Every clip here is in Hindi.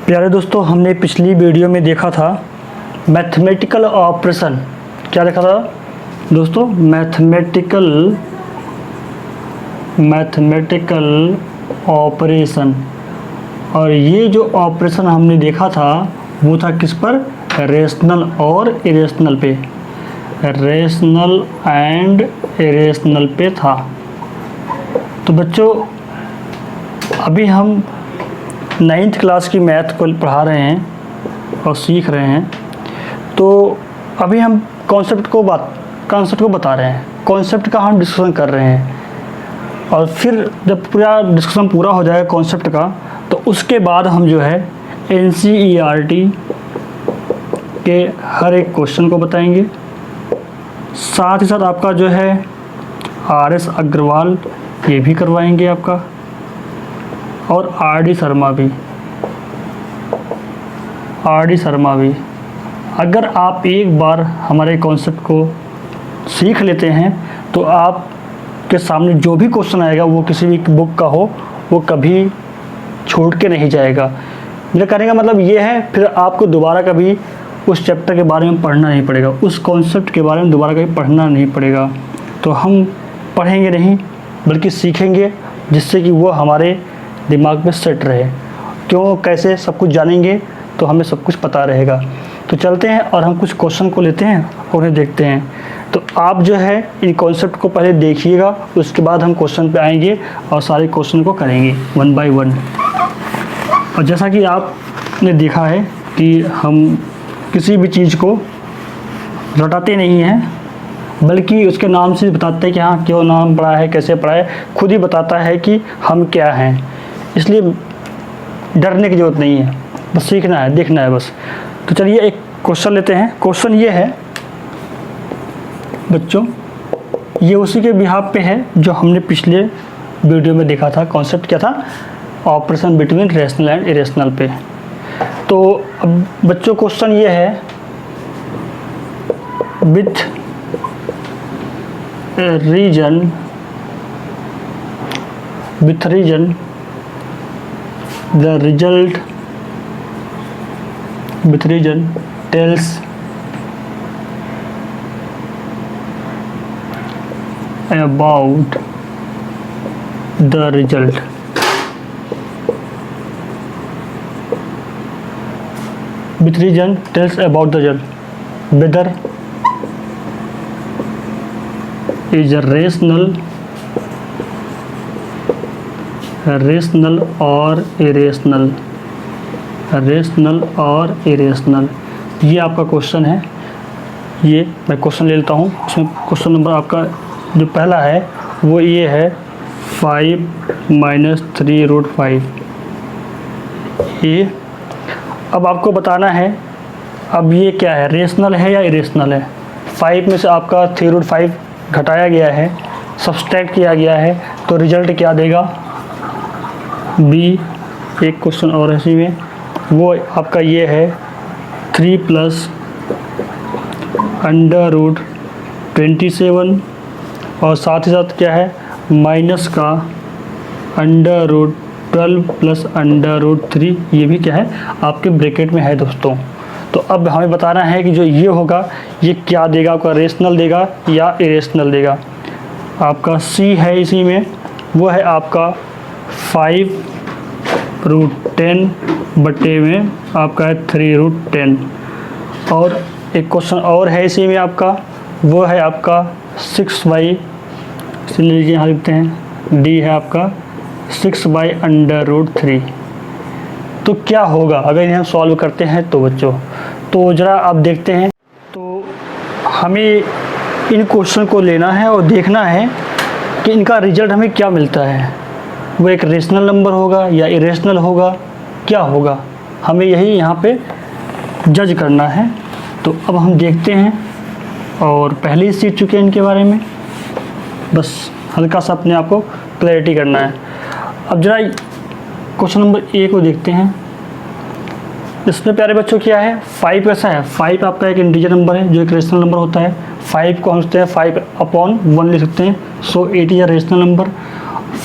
प्यारे दोस्तों, हमने पिछली वीडियो में देखा था मैथमेटिकल ऑपरेशन। क्या देखा था दोस्तों? Mathematical operation. और ये जो ऑपरेशन हमने देखा था वो था किस पर? रेशनल और इरेशनल पे। रेशनल एंड इरेशनल पे था। तो बच्चों, अभी हम 9th क्लास की मैथ को पढ़ा रहे हैं और सीख रहे हैं। तो अभी हम कॉन्सेप्ट को बता रहे हैं, कॉन्सेप्ट का हम डिस्कशन कर रहे हैं। और फिर जब पूरा डिस्कशन पूरा हो जाएगा कॉन्सेप्ट का, तो उसके बाद हम जो है NCERT के हर एक क्वेश्चन को बताएंगे। साथ ही साथ आपका जो है RS अग्रवाल ये भी करवाएंगे आपका, और RD शर्मा भी। अगर आप एक बार हमारे कॉन्सेप्ट को सीख लेते हैं तो आपके सामने जो भी क्वेश्चन आएगा वो किसी भी बुक का हो, वो कभी छोड़ के नहीं जाएगा। मेरा कहने का मतलब ये है, फिर आपको दोबारा कभी उस चैप्टर के बारे में पढ़ना नहीं पड़ेगा, उस कॉन्सेप्ट के बारे में दोबारा कभी पढ़ना नहीं पड़ेगा। तो हम पढ़ेंगे नहीं बल्कि सीखेंगे, जिससे कि वो हमारे दिमाग में सेट रहे। क्यों, कैसे, सब कुछ जानेंगे तो हमें सब कुछ पता रहेगा। तो चलते हैं और हम कुछ क्वेश्चन को लेते हैं और उन्हें देखते हैं। तो आप जो है इन कॉन्सेप्ट को पहले देखिएगा, उसके बाद हम क्वेश्चन पे आएंगे और सारे क्वेश्चन को करेंगे 1 by 1। और जैसा कि आपने देखा है कि हम किसी भी चीज़ को रटाते नहीं हैं, बल्कि उसके नाम से बताते हैं कि हाँ क्यों नाम पड़ा है, कैसे पड़ा है, खुद ही बताता है कि हम क्या हैं। इसलिए डरने की ज़रूरत नहीं है, बस सीखना है, देखना है बस। तो चलिए एक क्वेश्चन लेते हैं। क्वेश्चन ये है बच्चों, ये उसी के बिहाफ पे है जो हमने पिछले वीडियो में देखा था। कॉन्सेप्ट क्या था? Operation between rational and irrational पे। तो अब बच्चों क्वेश्चन ये है, with reason the result tells about the result. With reason tells about the result, whether is a rational और इरेशनल। ये आपका क्वेश्चन है। ये मैं क्वेश्चन ले लेता हूँ। उसमें क्वेश्चन नंबर आपका जो पहला है वो ये है 5 - 3√5। ये अब आपको बताना है, अब ये क्या है, रेशनल है या इरेशनल है। 5 में से आपका 3√5 घटाया गया है, सब्सट्रैक्ट किया गया है, तो रिजल्ट क्या देगा? बी। एक क्वेश्चन और है इसी में, वो आपका ये है 3 + √27, और साथ ही साथ क्या है, माइनस का √12 + √3। ये भी क्या है, आपके ब्रैकेट में है दोस्तों। तो अब हमें बताना है कि जो ये होगा ये क्या देगा, आपका रेशनल देगा या इरेशनल देगा। आपका सी है इसी में, वो है आपका 5√10 बटे में आपका है 3√10। और एक क्वेश्चन और है इसी में आपका, वो है आपका 6/, इसलिए यहाँ लिखते हैं डी है आपका 6/√3। तो क्या होगा अगर इन्हें हम सॉल्व करते हैं तो बच्चों? तो ज़रा आप देखते हैं। तो हमें इन क्वेश्चन को लेना है और देखना है कि इनका रिजल्ट हमें क्या मिलता है। वो एक रेशनल नंबर होगा या इरेशनल होगा, क्या होगा, हमें यही यहाँ पे जज करना है। तो अब हम देखते हैं, और पहले ही सीख चुके हैं इनके बारे में, बस हल्का सा अपने आप को क्लैरिटी करना है। अब जरा क्वेश्चन नंबर ए को देखते हैं। इसमें प्यारे बच्चों क्या है, 5 कैसा है, 5 आपका एक इंटीजर नंबर है जो एक रेशनल नंबर होता है। 5 को हम लिखते हैं 5/1 लिख सकते हैं, so it is a rational number.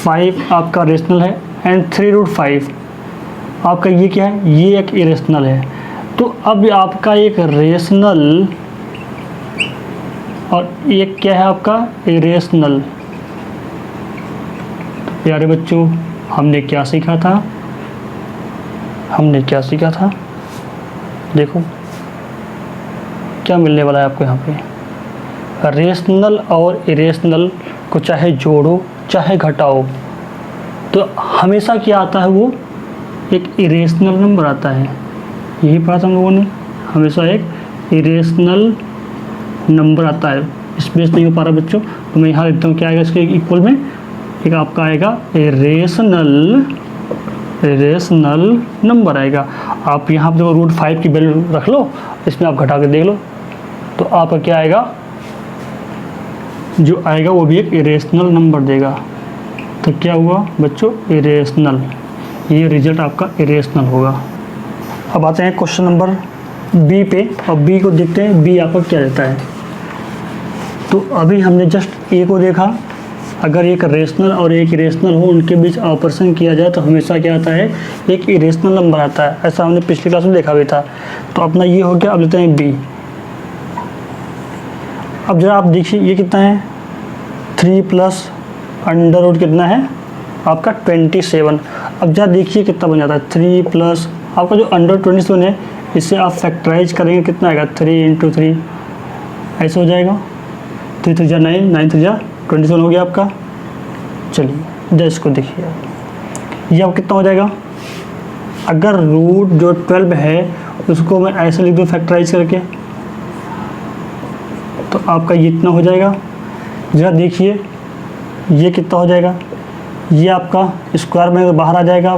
5 आपका रेशनल है, एंड 3√5 आपका ये क्या है, ये एक इरेशनल है। तो अब आपका एक रेशनल और एक क्या है आपका इरेशनल। तो प्यारे बच्चों हमने क्या सीखा था, देखो क्या मिलने वाला है आपको यहाँ पे। रेशनल और इरेशनल को चाहे जोड़ो चाहे घटाओ तो हमेशा क्या आता है, वो एक इरेशनल नंबर आता है। यही पढ़ा था हम लोगों ने, हमेशा एक इरेशनल नंबर आता है। स्पेस नहीं हो पा रहा बच्चों, तो मैं यहाँ लिखता हूँ क्या आएगा इसके इक्वल में, एक आपका आएगा इरेशनल नंबर आएगा। आप यहाँ पर देखो √5 की वैल्यू रख लो, इसमें आप घटा के देख लो, तो आपका क्या आएगा, जो आएगा वो भी एक इरेशनल नंबर देगा। तो क्या हुआ बच्चों, इरेशनल, ये रिजल्ट आपका इरेशनल होगा। अब आते हैं क्वेश्चन नंबर बी पे, और बी को देखते हैं बी आपका क्या देता है। तो अभी हमने जस्ट ए को देखा, अगर एक रेशनल और एक इरेशनल हो, उनके बीच ऑपरेशन किया जाए तो हमेशा क्या आता है, एक इरेशनल नंबर आता है। ऐसा हमने पिछली क्लास में देखा भी था। तो अपना ये हो गया। अब लेते हैं बी। अब जरा आप देखिए ये कितना है, 3 प्लस अंडर कितना है आपका 27। अब जरा देखिए कितना बन जाता है, 3 प्लस आपका जो अंडर 27 है, इसे आप फैक्टराइज करेंगे कितना आएगा, 3 × 3 ऐसे हो जाएगा। 3 × 3 = 9, 9 × 3 = 27 हो गया आपका। चलिए जरा इसको देखिए, ये अब कितना हो जाएगा, अगर रूट जो 12 है उसको मैं ऐसे लिख दूँ फैक्टराइज करके, तो आपका ये इतना हो जाएगा। जरा देखिए ये कितना हो जाएगा, ये आपका स्क्वायर में बाहर आ जाएगा,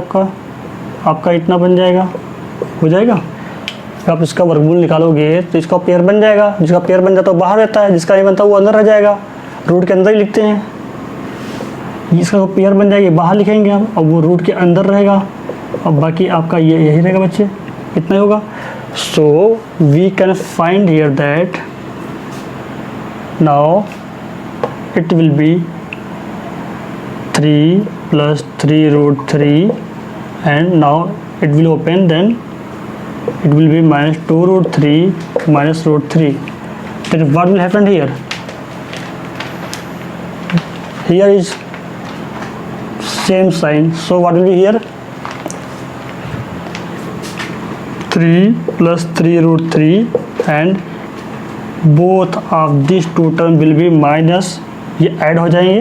आपका इतना बन जाएगा, हो जाएगा। आप इसका वर्गमूल निकालोगे तो इसका पेयर बन जाएगा, जिसका पेयर बन जाता है वो बाहर रहता है, जिसका नहीं बनता वो अंदर रह जाएगा। रूट के अंदर ही लिखते हैं, इसका पेयर बन जाएगी बाहर लिखेंगे हम, और वो रूट के अंदर रहेगा, और बाकी आपका ये यही रहेगा बच्चे, इतना ही होगा। So we can find here that now it will be 3 plus 3 √3, and now it will open, then it will be minus 2 √3 minus √3. Then what will happen here? Here is same sign, so what will be here, 3 plus 3 √3 and both of these two term will be minus, ये ऐड हो जाएंगे,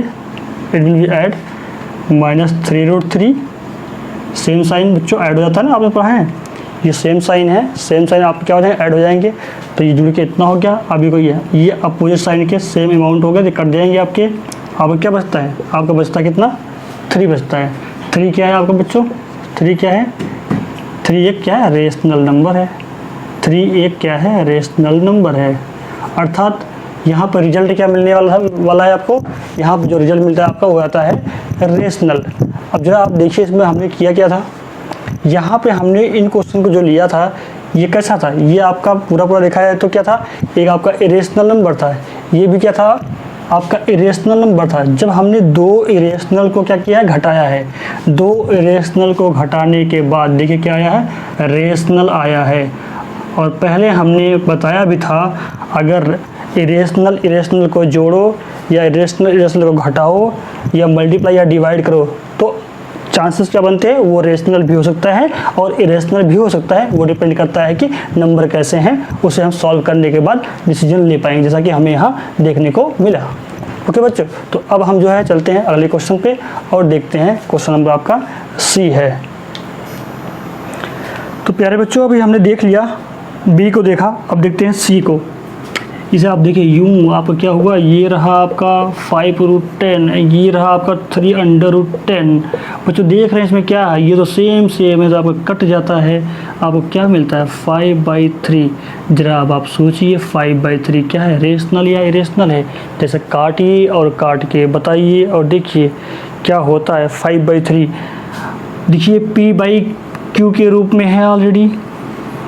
it will be add minus 3 √3, same sign बच्चों ऐड हो जाता है ना, आपने पढ़ा है, ये सेम साइन है, सेम साइन आप क्या हो जाएंगे, ऐड हो जाएंगे। तो ये जुड़ के इतना हो गया। अभी को ये अपोजिट साइन के सेम अमाउंट हो गया, तो कट जाएंगे आपके। अब क्या बचता है, आपका बचता है कितना, 3 बचता है। 3 क्या है आपका बच्चों, 3 क्या है, 3 एक क्या है, रेशनल नंबर है। 3 एक क्या है, रेशनल नंबर है। अर्थात यहाँ पर रिजल्ट क्या मिलने वाला है आपको, यहाँ पर जो रिजल्ट मिलता है आपका वो आता है रेशनल। अब जरा आप देखिए इसमें हमने किया क्या था, यहाँ पे हमने इन क्वेश्चन को जो लिया था ये कैसा था, ये आपका पूरा देखा जाए तो क्या था, एक आपका इरेशनल नंबर था, ये भी क्या था आपका इरेशनल नंबर था। जब हमने 2 इरेशनल को क्या किया है, घटाया है, 2 इरेशनल को घटाने के बाद देखिए क्या आया है, रेशनल आया है। और पहले हमने बताया भी था, अगर इरेशनल को जोड़ो या इरेशनल को घटाओ या मल्टीप्लाई या डिवाइड करो तो चांसेस क्या बनते हैं, वो रेशनल भी हो सकता है और इरेशनल भी हो सकता है। वो डिपेंड करता है कि नंबर कैसे हैं, उसे हम सॉल्व करने के बाद डिसीजन ले पाएंगे, जैसा कि हमें यहाँ देखने को मिला। ओके बच्चों, तो अब हम जो है चलते हैं अगले क्वेश्चन पे और देखते हैं क्वेश्चन नंबर आपका सी है। तो प्यारे बच्चों अभी हमने देख लिया, बी को देखा, अब देखते हैं सी को। इसे आप देखिए यूँ आपका क्या हुआ, ये रहा आपका 5√10, ये रहा आपका 3√10। बच्चों देख रहे हैं इसमें क्या है, ये तो सेम है, तो आपका कट जाता है, आपको क्या मिलता है 5/3। जरा अब आप सोचिए 5/3 क्या है, रेशनल या इरेशनल है। जैसे काटिए और काट के बताइए और देखिए क्या होता है 5/3। देखिए P/Q के रूप में है ऑलरेडी,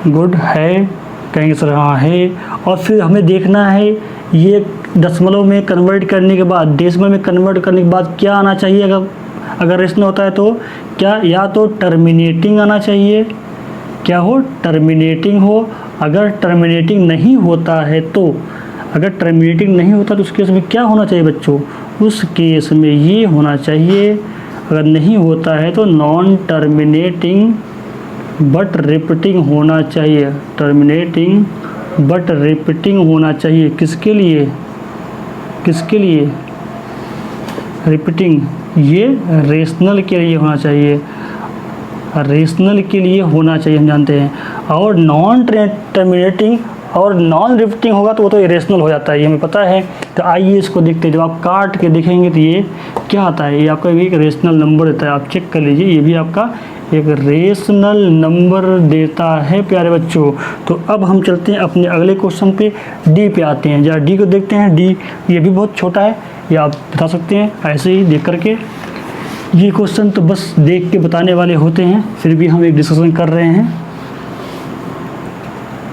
गुड है, कहेंगे सर हाँ है। और फिर हमें देखना है ये दशमलव में कन्वर्ट करने के बाद, डेसिमल में कन्वर्ट करने के बाद क्या आना चाहिए। अगर अगर रेशनल होता है तो क्या या तो टर्मिनेटिंग आना चाहिए, क्या हो, टर्मिनेटिंग हो। अगर टर्मिनेटिंग नहीं होता है तो, अगर टर्मिनेटिंग नहीं होता तो उस केस में क्या होना चाहिए बच्चों, उस केस में ये होना चाहिए। अगर नहीं होता है तो नॉन टर्मिनेटिंग बट रिपीटिंग होना चाहिए, टर्मिनेटिंग बट रिपीटिंग होना चाहिए। किसके लिए, किसके लिए रिपीटिंग, ये रेशनल के लिए होना चाहिए, रेशनल के लिए होना चाहिए, हम जानते हैं। और नॉन टर्मिनेटिंग और नॉन रिपीटिंग होगा तो वो तो इरेशनल हो जाता है, ये हमें पता है। तो आइए इसको देखते हैं। जब आप काट के देखेंगे तो ये क्या आता है, ये आपका एक रेशनल नंबर देता है। आप चेक कर लीजिए, ये भी आपका एक रेशनल नंबर देता है प्यारे बच्चों। तो अब हम चलते हैं अपने अगले क्वेश्चन पे, डी पे आते हैं। जरा डी को देखते हैं। डी ये भी बहुत छोटा है, ये आप बता सकते हैं ऐसे ही देख करके। ये क्वेश्चन तो बस देख के बताने वाले होते हैं, फिर भी हम एक डिस्कशन कर रहे हैं।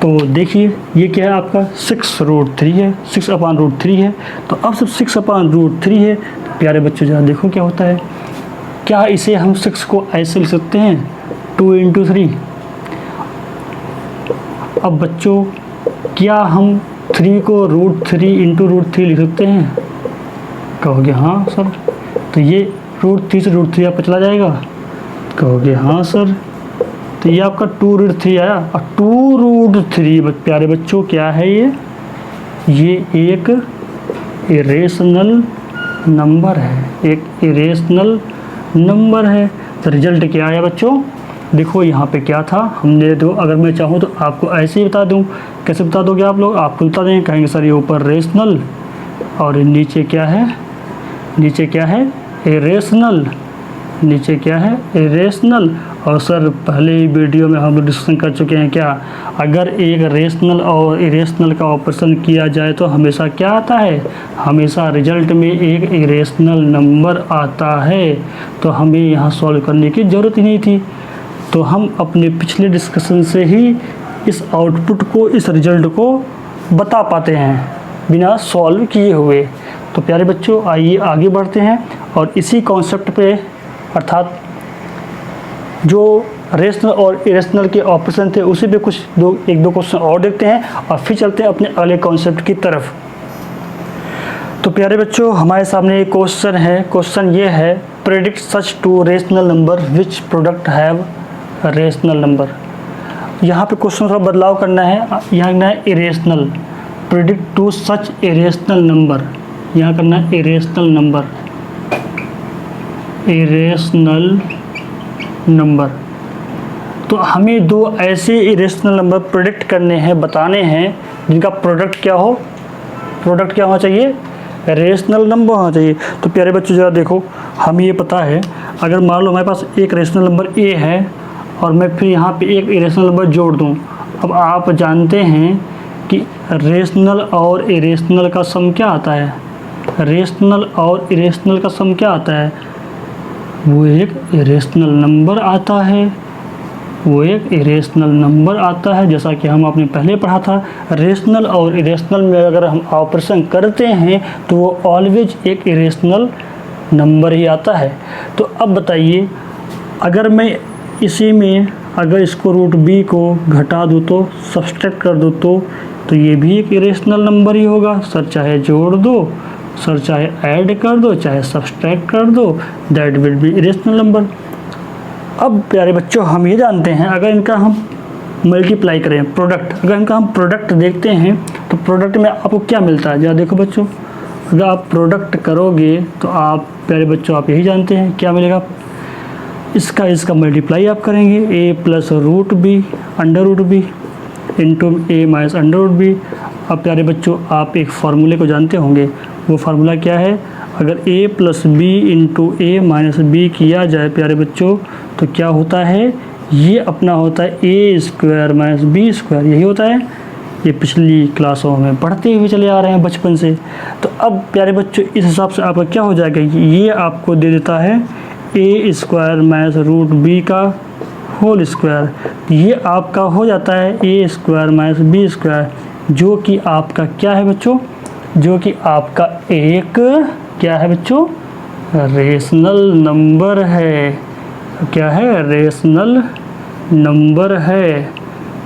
तो देखिए ये क्या है आपका 6√3 है, 6/√3 है। तो अब सब 6/√3 है तो प्यारे बच्चों जरा देखो क्या होता है। क्या इसे हम 6 को ऐसे लिख सकते हैं 2 × 3। अब बच्चों क्या हम 3 को √3 × √3 लिख सकते हैं, कहोगे हाँ सर। तो ये √3 से √3 आपका चला जाएगा, कहोगे हाँ सर। तो ये आपका 2√3 आया। और 2√3 प्यारे बच्चों क्या है ये एक इरेशनल नंबर है, एक इरेशनल नंबर है। तो रिजल्ट क्या आया बच्चों, देखो यहाँ पे क्या था, हमने दो, अगर मैं चाहूँ तो आपको ऐसे ही बता दूँ। कैसे बता दोगे आप लोग, आपको बता देंगे, कहेंगे सर ये ऊपर रेशनल और नीचे क्या है, नीचे क्या है इरेशनल, नीचे क्या है इरेशनल। और सर पहले ही वीडियो में हम लोग डिस्कशन कर चुके हैं क्या, अगर एक रेशनल और इरेशनल का ऑपरेशन किया जाए तो हमेशा क्या आता है, हमेशा रिजल्ट में एक इरेशनल नंबर आता है। तो हमें यहाँ सॉल्व करने की ज़रूरत ही नहीं थी। तो हम अपने पिछले डिस्कशन से ही इस आउटपुट को, इस रिजल्ट को बता पाते हैं बिना सॉल्व किए हुए। तो प्यारे बच्चों आइए आगे बढ़ते हैं और इसी कॉन्सेप्ट पे, अर्थात जो रेशनल और इरेशनल के ऑपरेशन थे उसी पे कुछ एक दो क्वेश्चन और देखते हैं और फिर चलते हैं अपने अगले कॉन्सेप्ट की तरफ। तो प्यारे बच्चों हमारे सामने एक क्वेश्चन है। क्वेश्चन ये है, predict such two rational number which product have rational number. यहाँ पे क्वेश्चन थोड़ा बदलाव करना है, यहाँ करना है irrational, predict two such irrational number, यहाँ करना है इरेशनल नंबर, इरेशनल नंबर। तो हमें दो ऐसे इरेशनल नंबर प्रेडिक्ट करने हैं, बताने हैं, जिनका प्रोडक्ट क्या हो, प्रोडक्ट क्या होना चाहिए, रेशनल नंबर होना चाहिए। तो प्यारे बच्चों जरा देखो, हमें ये पता है, अगर मान लो हमारे पास एक रेशनल नंबर ए है और मैं फिर यहाँ पे एक इरेशनल नंबर जोड़ दूँ। अब आप जानते हैं कि रेशनल और इरेशनल का सम क्या आता है, रेशनल और इरेशनल का सम क्या आता है, वो एक इरेशनल नंबर आता है, वो एक इरेशनल नंबर आता है। जैसा कि हम आपने पहले पढ़ा था, रेशनल और इरेशनल में अगर हम ऑपरेशन करते हैं तो वो ऑलवेज एक इरेशनल नंबर ही आता है। तो अब बताइए, अगर मैं इसी में अगर इसको √b को घटा दूँ तो, सब्सट्रैक्ट कर दूँ तो ये भी एक इरेशनल नंबर ही होगा। सर चाहे जोड़ दो, सर चाहे ऐड कर दो, चाहे सब्सट्रैक्ट कर दो, that will be irrational number. अब प्यारे बच्चों हम ये जानते हैं, अगर इनका हम मल्टीप्लाई करें प्रोडक्ट, अगर इनका हम प्रोडक्ट देखते हैं तो प्रोडक्ट में आपको क्या मिलता है, जरा देखो बच्चों, अगर आप प्रोडक्ट करोगे तो आप प्यारे बच्चों आप यही जानते हैं क्या मिलेगा, इसका मल्टीप्लाई आप करेंगे, a + √b √b into a - √b। अब प्यारे बच्चों आप एक फार्मूले को जानते होंगे, वो फार्मूला क्या है, अगर a + b into a - b किया जाए प्यारे बच्चों तो क्या होता है, ये अपना होता है a² - b², यही होता है। ये पिछली क्लासों में पढ़ते हुए चले आ रहे हैं बचपन से। तो अब प्यारे बच्चों इस हिसाब से आपका क्या हो जाएगा, ये आपको दे देता है a² - √b का होल स्क्वायर। ये आपका हो जाता है a² - b², जो कि आपका क्या है बच्चों, जो कि आपका एक क्या है बच्चों, रेशनल नंबर है। क्या है? रेशनल नंबर है।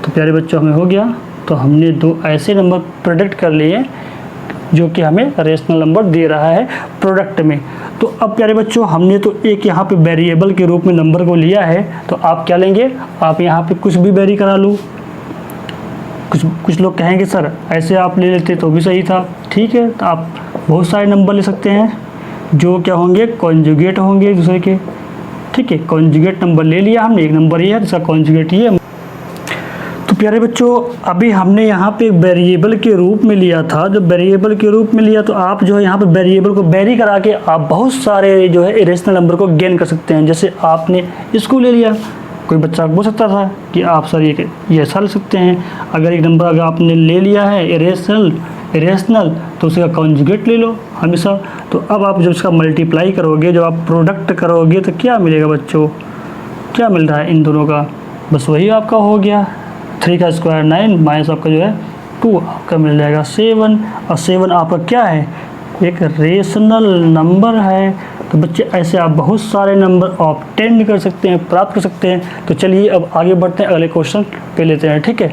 तो प्यारे बच्चों हमें हो गया। तो हमने दो ऐसे नंबर प्रोडक्ट कर लिए जो कि हमें रेशनल नंबर दे रहा है प्रोडक्ट में। तो अब प्यारे बच्चों हमने तो एक यहाँ पे वेरिएबल के रूप में नंबर को लिया है, तो आप क्या लेंगे? आप यहाँ पे कुछ भी वेरी करा लो। कुछ लोग कहेंगे सर ऐसे आप ले लेते तो भी सही था। ठीक है, तो आप बहुत सारे नंबर ले सकते हैं जो क्या होंगे? कॉन्जुगेट होंगे एक दूसरे के। ठीक है, कॉन्जुगेट नंबर ले लिया हमने। एक नंबर ये है जिसका कॉन्जुगेट ये है। तो प्यारे बच्चों अभी हमने यहाँ पे वेरिएबल के रूप में लिया था। जब वेरिएबल के रूप में लिया तो आप जो है यहाँ पे वेरिएबल को वेरी करा के आप बहुत सारे जो है इरेशनल नंबर को गेन कर सकते हैं। जैसे आपने इसको ले लिया, कोई बच्चा बोल सकता था कि आप सर ये ऐसा ले सकते हैं। अगर एक नंबर अगर आपने ले लिया है इरेशनल तो उसका कॉन्जुगेट ले लो हमेशा। तो अब आप जब इसका मल्टीप्लाई करोगे, जब आप प्रोडक्ट करोगे तो क्या मिलेगा बच्चों? क्या मिल रहा है इन दोनों का? बस वही आपका हो गया 3 का स्क्वायर 9 माइनस आपका जो है 2 आपका मिल जाएगा 7। और 7 आपका क्या है? एक रेशनल नंबर है। तो बच्चे ऐसे आप बहुत सारे नंबर ऑब्टेन कर सकते हैं, प्राप्त कर सकते हैं। तो चलिए अब आगे बढ़ते हैं, अगले क्वेश्चन पे लेते हैं। ठीक है,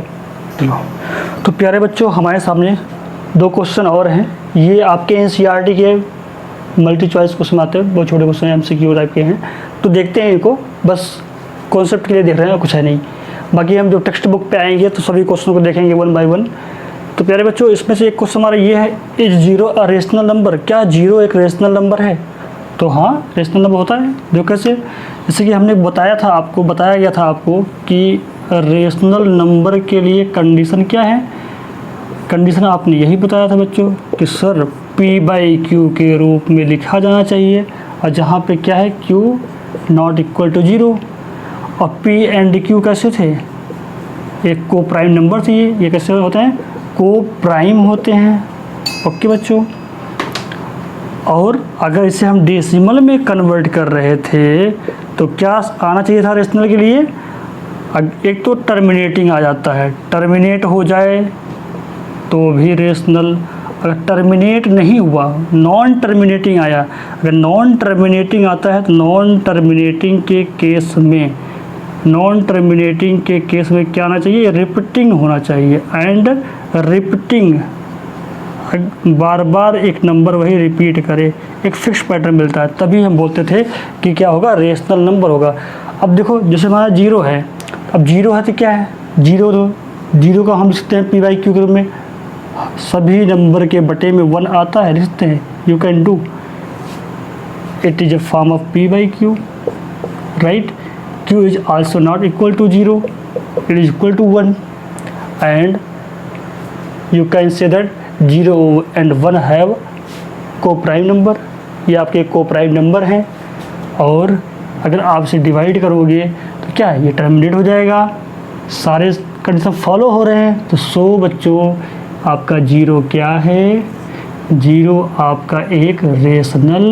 तो प्यारे बच्चों हमारे सामने 2 क्वेश्चन और हैं। ये आपके एनसीईआरटी के मल्टी चॉइस क्वेश्चन आते हैं, बहुत छोटे क्वेश्चन एमसीक्यू टाइप के हैं। तो देखते हैं इनको, बस कॉन्सेप्ट के लिए देख रहे हैं, कुछ है नहीं। बाकी हम जो टेक्स्ट बुक पे आएंगे तो सभी क्वेश्चन को देखेंगे 1 बाय 1। तो प्यारे बच्चों इसमें से एक क्वेश्चन हमारा ये है, इज 0 अ रेशनल नंबर? क्या 0 एक रेशनल नंबर है? तो हाँ, रेशनल नंबर होता है। जो कैसे? जैसे कि हमने बताया गया था आपको कि रेशनल नंबर के लिए कंडीशन क्या है। कंडीशन आपने यही बताया था बच्चों कि सर p/q के रूप में लिखा जाना चाहिए, और जहाँ पे क्या है q नॉट इक्वल टू 0। और p एंड q कैसे थे? एक को प्राइम नंबर थे। ये कैसे होते हैं? को प्राइम होते हैं। ओके बच्चों, और अगर इसे हम डेसिमल में कन्वर्ट कर रहे थे तो क्या आना चाहिए था रेशनल के लिए? एक तो टर्मिनेटिंग आ जाता है, टर्मिनेट हो जाए तो भी रेशनल। अगर टर्मिनेट नहीं हुआ, नॉन टर्मिनेटिंग आया, अगर नॉन टर्मिनेटिंग आता है तो नॉन टर्मिनेटिंग के केस में क्या आना चाहिए? रिपीटिंग होना चाहिए। एंड रिपीटिंग, बार बार एक नंबर वही रिपीट करे, एक फिक्स पैटर्न मिलता है, तभी हम बोलते थे कि क्या होगा? रेशनल नंबर होगा। अब देखो जैसे हमारा 0 है, अब 0 है तो क्या है? 0 का हम लिखते हैं p/q के रूप में। सभी नंबर के बटे में 1 आता है, लिखते हैं। You can do it is a form of p/q, right? q is also not equal to 0, it is equal to 1, and you can say that 0 and 1 have co-prime number। ये आपके co-prime नंबर हैं, और अगर आप इसे डिवाइड करोगे तो क्या है? ये टर्मिनेट हो जाएगा। सारे कंडीशन फॉलो हो रहे हैं। तो सो बच्चों आपका 0 क्या है? 0 आपका एक रेशनल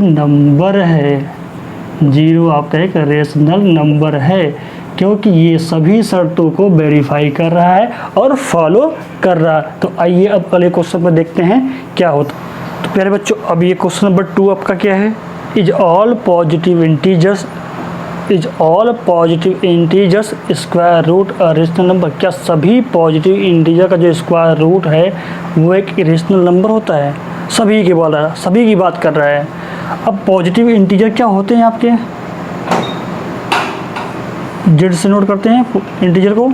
नंबर है। 0 आपका एक रेशनल नंबर है, क्योंकि ये सभी शर्तों को वेरीफाई कर रहा है और फॉलो कर रहा है। तो आइए अब अगले क्वेश्चन पर देखते हैं क्या होता। तो प्यारे बच्चों अब ये क्वेश्चन नंबर 2 आपका क्या है? Is all positive integers square root a rational number? क्या सभी पॉजिटिव इंटीजर का जो स्क्वायर रूट है वो एक इरेशनल नंबर होता है? सभी की बात कर रहा है। अब पॉजिटिव इंटीजर क्या होते हैं आपके? जेड से नोट करते हैं इंटीजर को।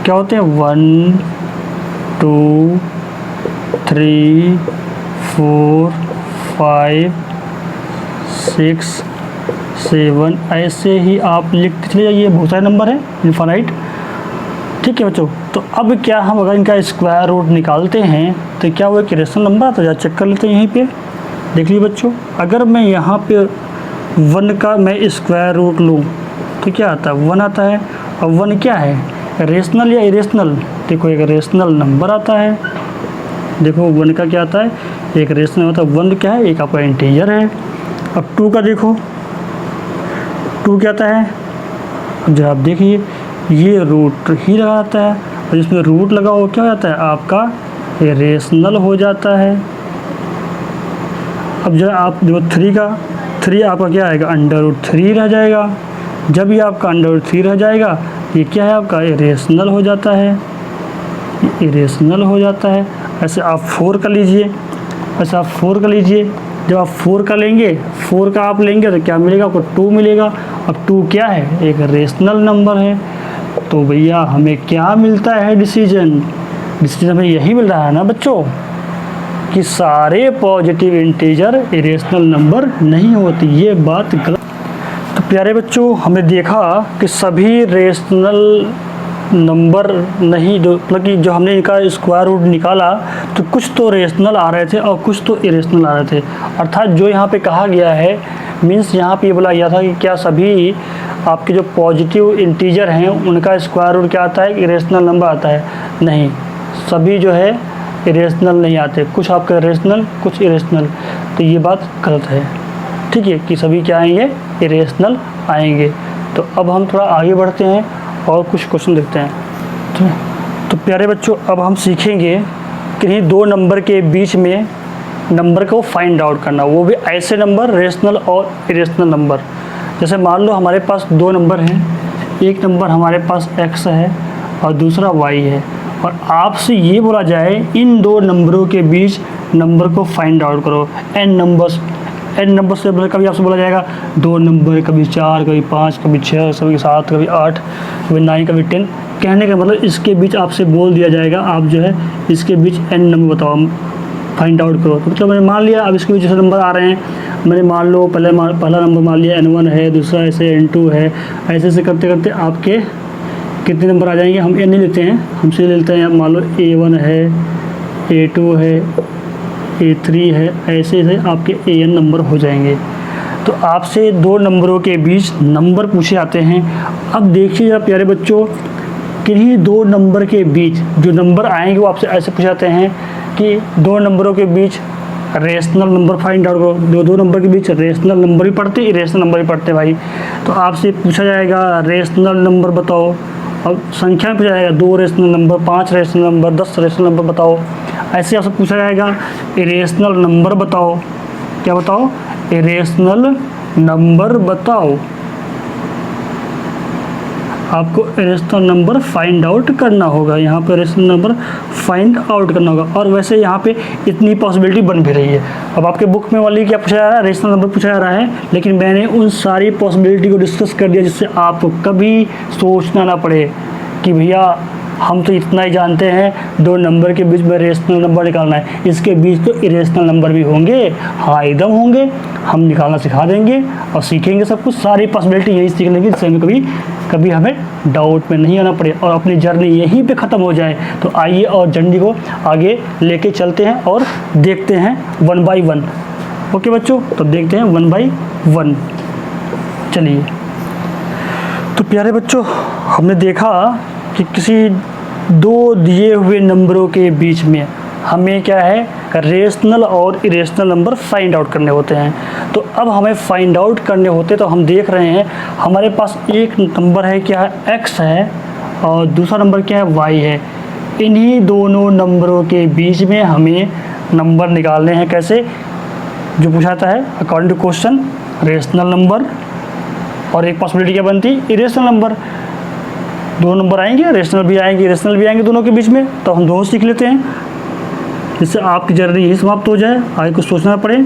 क्या होते हैं? 1 2 3 4 5 6 7 ऐसे ही आप लिखते चले जाइए। बहुत सारे नंबर हैं, इनफाइनाइट। ठीक है बच्चों, तो अब क्या हम अगर इनका स्क्वायर रूट निकालते हैं तो क्या वो एक रेशनल नंबर आता है? चेक कर लेते हैं। यहीं पे देख लीजिए बच्चों, अगर मैं यहाँ पे 1 का मैं स्क्वायर रूट लूँ तो क्या आता है? 1 आता है। और 1 क्या है? रेशनल या इरेशनल? देखो एक रेशनल नंबर आता है। देखो 1 का क्या आता है? एक रेशनल होता है। 1 क्या है? एक आपका इंटीजर है। अब 2 का देखो, 2 क्या आता है? अब जब आप देखिए ये रूट ही लगाता है, और जिसमें रूट लगा हो क्या हो जाता है? आपका इरेशनल हो जाता है। अब जो आप देखो 3 आपका क्या आएगा, √3 रह जाएगा। जब ये आपका √3 रह जाएगा, ये क्या है आपका इरेशनल हो जाता है, इरेशनल हो जाता है। ऐसे आप 4 का लीजिए, ऐसे आप 4 का लीजिए। जब आप 4 का लेंगे, 4 का आप लेंगे तो क्या मिलेगा आपको, 2 मिलेगा। अब 2 क्या है, एक रेशनल नंबर है। तो भैया हमें क्या मिलता है, डिसीजन हमें यही मिल रहा है ना बच्चों, कि सारे पॉजिटिव इंटीजर इरेशनल नंबर नहीं होती। ये बात गलत। तो प्यारे बच्चों, हमने देखा कि सभी रेशनल नंबर नहीं, जो मतलब कि जो हमने इनका स्क्वायर रूट निकाला तो कुछ तो रेशनल आ रहे थे और कुछ तो इरेशनल आ रहे थे। अर्थात जो यहाँ पे कहा गया है, मीन्स यहाँ पे ये बोला गया था कि क्या सभी आपके जो पॉजिटिव इंटीजर हैं उनका स्क्वायर रूट क्या आता है, इरेशनल नंबर आता है। नहीं, सभी जो है इरेशनल नहीं आते, कुछ आपके रेशनल कुछ इरेशनल। तो ये बात गलत है, ठीक है, कि सभी क्या आएंगे, इरेशनल आएंगे। तो अब हम थोड़ा आगे बढ़ते हैं और कुछ क्वेश्चन देखते हैं। तो प्यारे बच्चों, अब हम सीखेंगे कि 2 नंबर के बीच में नंबर को फाइंड आउट करना, वो भी ऐसे नंबर रेशनल और इरेशनल नंबर। जैसे मान लो हमारे पास 2 नंबर हैं, एक नंबर हमारे पास x है और दूसरा y है, और आपसे ये बोला जाए इन 2 नंबरों के बीच नंबर को फाइंड आउट करो। n नंबर से कभी आपसे बोला जाएगा 2 नंबर, कभी 4, कभी 5, कभी 6, कभी 7, कभी 8, कभी 9, कभी 10। कहने का मतलब इसके बीच आपसे बोल दिया जाएगा, आप जो है इसके बीच n नंबर बताओ, फाइंड आउट करो। तो मतलब मैंने मान लिया, अब इसके बीच जैसे नंबर आ रहे हैं, मैंने मान लो पहला नंबर मान लिया n1 है, दूसरा ऐसे n2 है, ऐसे ऐसे करते करते आपके कितने नंबर आ जाएंगे। हम n नहीं लेते हैं, हम सीधे लेते हैं, मान लो a1 है, a2 है, a3 है, ऐसे ऐसे आपके an नंबर हो जाएंगे। तो आपसे 2 नंबरों के बीच नंबर पूछे जाते हैं। अब देखिए प्यारे बच्चों, किन्हीं 2 नंबर के बीच जो नंबर आएंगे वो आपसे ऐसे पूछे जाते हैं कि 2 नंबरों के बीच रेशनल नंबर फाइंड आउट करो। 2 नंबर के बीच रेशनल नंबर भी पढ़ते, इरेशनल नंबर भी पढ़ते भाई। तो आपसे पूछा जाएगा रेशनल नंबर बताओ, अब संख्या में पूछा जाएगा 2 rational number, 5 rational number, 10 rational number बताओ। ऐसे आपसे पूछा जाएगा इरेशनल नंबर बताओ, क्या बताओ, इरेशनल नंबर बताओ। आपको इरेशनल नंबर फाइंड आउट करना होगा, यहाँ पर इरेशनल नंबर फाइंड आउट करना होगा। और वैसे यहाँ पे इतनी पॉसिबिलिटी बन भी रही है। अब आपके बुक में वाली क्या पूछा जा रहा है, रेशनल नंबर पूछा जा रहा है, लेकिन मैंने उन सारी पॉसिबिलिटी को डिस्कस कर दिया जिससे आपको कभी सोचना ना पड़े कि भैया हम तो इतना ही जानते हैं 2 नंबर के बीच में रेशनल नंबर निकालना है, इसके बीच तो इरेशनल नंबर भी होंगे। हाँ एकदम होंगे, हम निकालना सिखा देंगे और सीखेंगे सब कुछ, सारी पॉसिबिलिटी यही सीख लेंगे जिससे हमें कभी हमें डाउट में नहीं आना पड़े और अपनी जर्नी यहीं पे ख़त्म हो जाए। तो आइए और जर्नी को आगे लेके चलते हैं और देखते हैं 1 बाई 1। ओके बच्चों, तो देखते हैं 1 बाई 1। चलिए, तो प्यारे बच्चों, हमने देखा कि किसी 2 दिए हुए नंबरों के बीच में हमें क्या है, रेशनल और इरेशनल नंबर फाइंड आउट करने होते हैं। तो अब हमें फाइंड आउट करने होते तो हम देख रहे हैं हमारे पास एक नंबर है क्या है, x है, और दूसरा नंबर क्या है, y है। इन्हीं दोनों नंबरों के बीच में हमें नंबर निकालने हैं। कैसे, जो पूछा जाता है according to question, rational number और एक पॉसिबिलिटी क्या बनती, इरेशनल नंबर। 2 नंबर आएंगे, रेशनल भी आएंगे, इरेशनल भी आएंगे दोनों के बीच में, तो हम दोनों सीख लेते हैं जिससे आपकी जर्नी यही समाप्त हो जाए, आगे कुछ सोचना पड़े।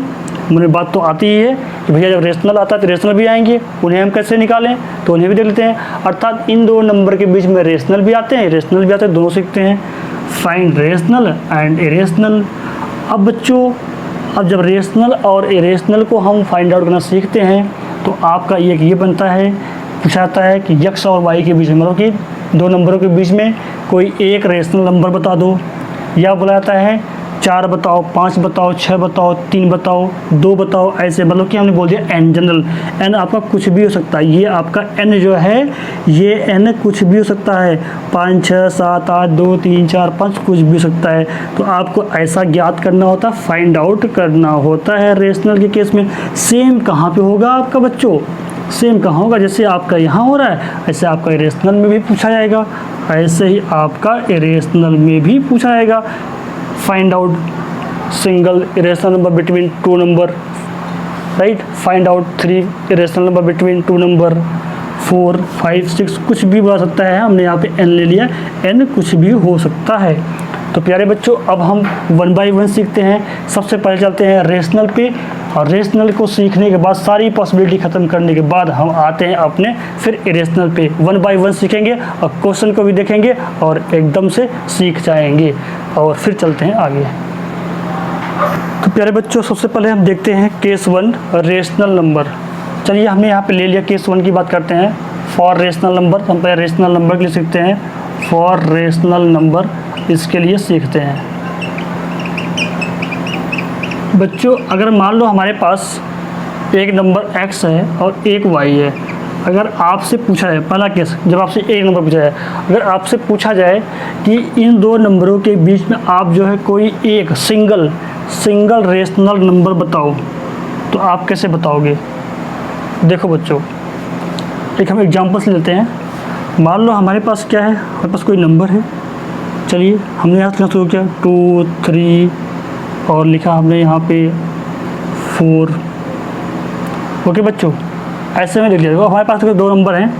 मुझे बात तो आती ही है कि भैया जब रेशनल आता है तो रेशनल भी आएंगे, उन्हें हम कैसे निकालें, तो उन्हें भी देख लेते हैं। अर्थात इन 2 नंबर के बीच में रेशनल भी आते हैं, इरेशनल भी आते हैं, दोनों सीखते हैं। Find rational and irrational. अब बच्चों, अब जब रेशनल और इरेशनल को हम फाइंड आउट करना सीखते हैं तो आपका ये बनता है, पूछा जाता है कि x और y के बीच में, मतलब कि 2 नंबरों के बीच में कोई एक रेशनल नंबर बता दो, या बोला जाता है 4 बताओ, 5 बताओ, 6 बताओ, 3 बताओ, 2 बताओ, ऐसे मतलब कि हमने बोल दिया n जनरल। n आपका कुछ भी हो सकता है, ये आपका n जो है ये n कुछ भी हो सकता है, 5, 6, 7, 8, 2, 3, 4, 5 कुछ भी हो सकता है। तो आपको ऐसा ज्ञात करना होता है, फाइंड आउट करना होता है। रेशनल के केस में सेम कहाँ पे होगा आपका बच्चों, सेम कहाँ होगा, जैसे आपका यहाँ हो रहा है ऐसे आपका इरेशनल में भी पूछा जाएगा, ऐसे ही आपका इरेशनल में भी पूछा जाएगा। Find out single irrational number between two number, right, find out 3 irrational number between two number, 4, 5, 6, कुछ भी बता सकता है। हमने यहाँ पे n ले लिया, n कुछ भी हो सकता है। तो प्यारे बच्चों, अब हम 1 बाय 1 सीखते हैं। सबसे पहले चलते हैं रेशनल पे, और रेशनल को सीखने के बाद, सारी पॉसिबिलिटी ख़त्म करने के बाद हम आते हैं अपने फिर इरेशनल पे। 1 बाय 1 सीखेंगे और क्वेश्चन को भी देखेंगे और एकदम से सीख जाएंगे, और फिर चलते हैं आगे। तो प्यारे बच्चों, सबसे पहले हम देखते हैं केस 1 रेशनल नंबर। चलिए, हमने यहाँ पे ले लिया केस 1 की बात करते हैं। फॉर रेशनल नंबर, हम पहले रेशनल नंबर के लिए सीखते हैं। फॉर रेशनल नंबर, इसके लिए सीखते हैं। बच्चों, अगर मान लो हमारे पास एक नंबर x है और एक y है। अगर आपसे पूछा जाए, पहला केस जब आपसे एक नंबर पूछा जाए, अगर आपसे पूछा जाए कि इन दो नंबरों के बीच में आप जो है कोई एक सिंगल रेशनल नंबर बताओ, तो आप कैसे बताओगे? देखो बच्चों, एक हम एग्जांपल्स लेते हैं। मान लो हमारे पास क्या है, हमारे पास कोई नंबर है। चलिए, हमने यहाँ से शुरू किया 2, 3 और लिखा हमने यहाँ पे 4। ओके बच्चों, ऐसे में लिख लिया। देखो हमारे पास तो दो नंबर हैं,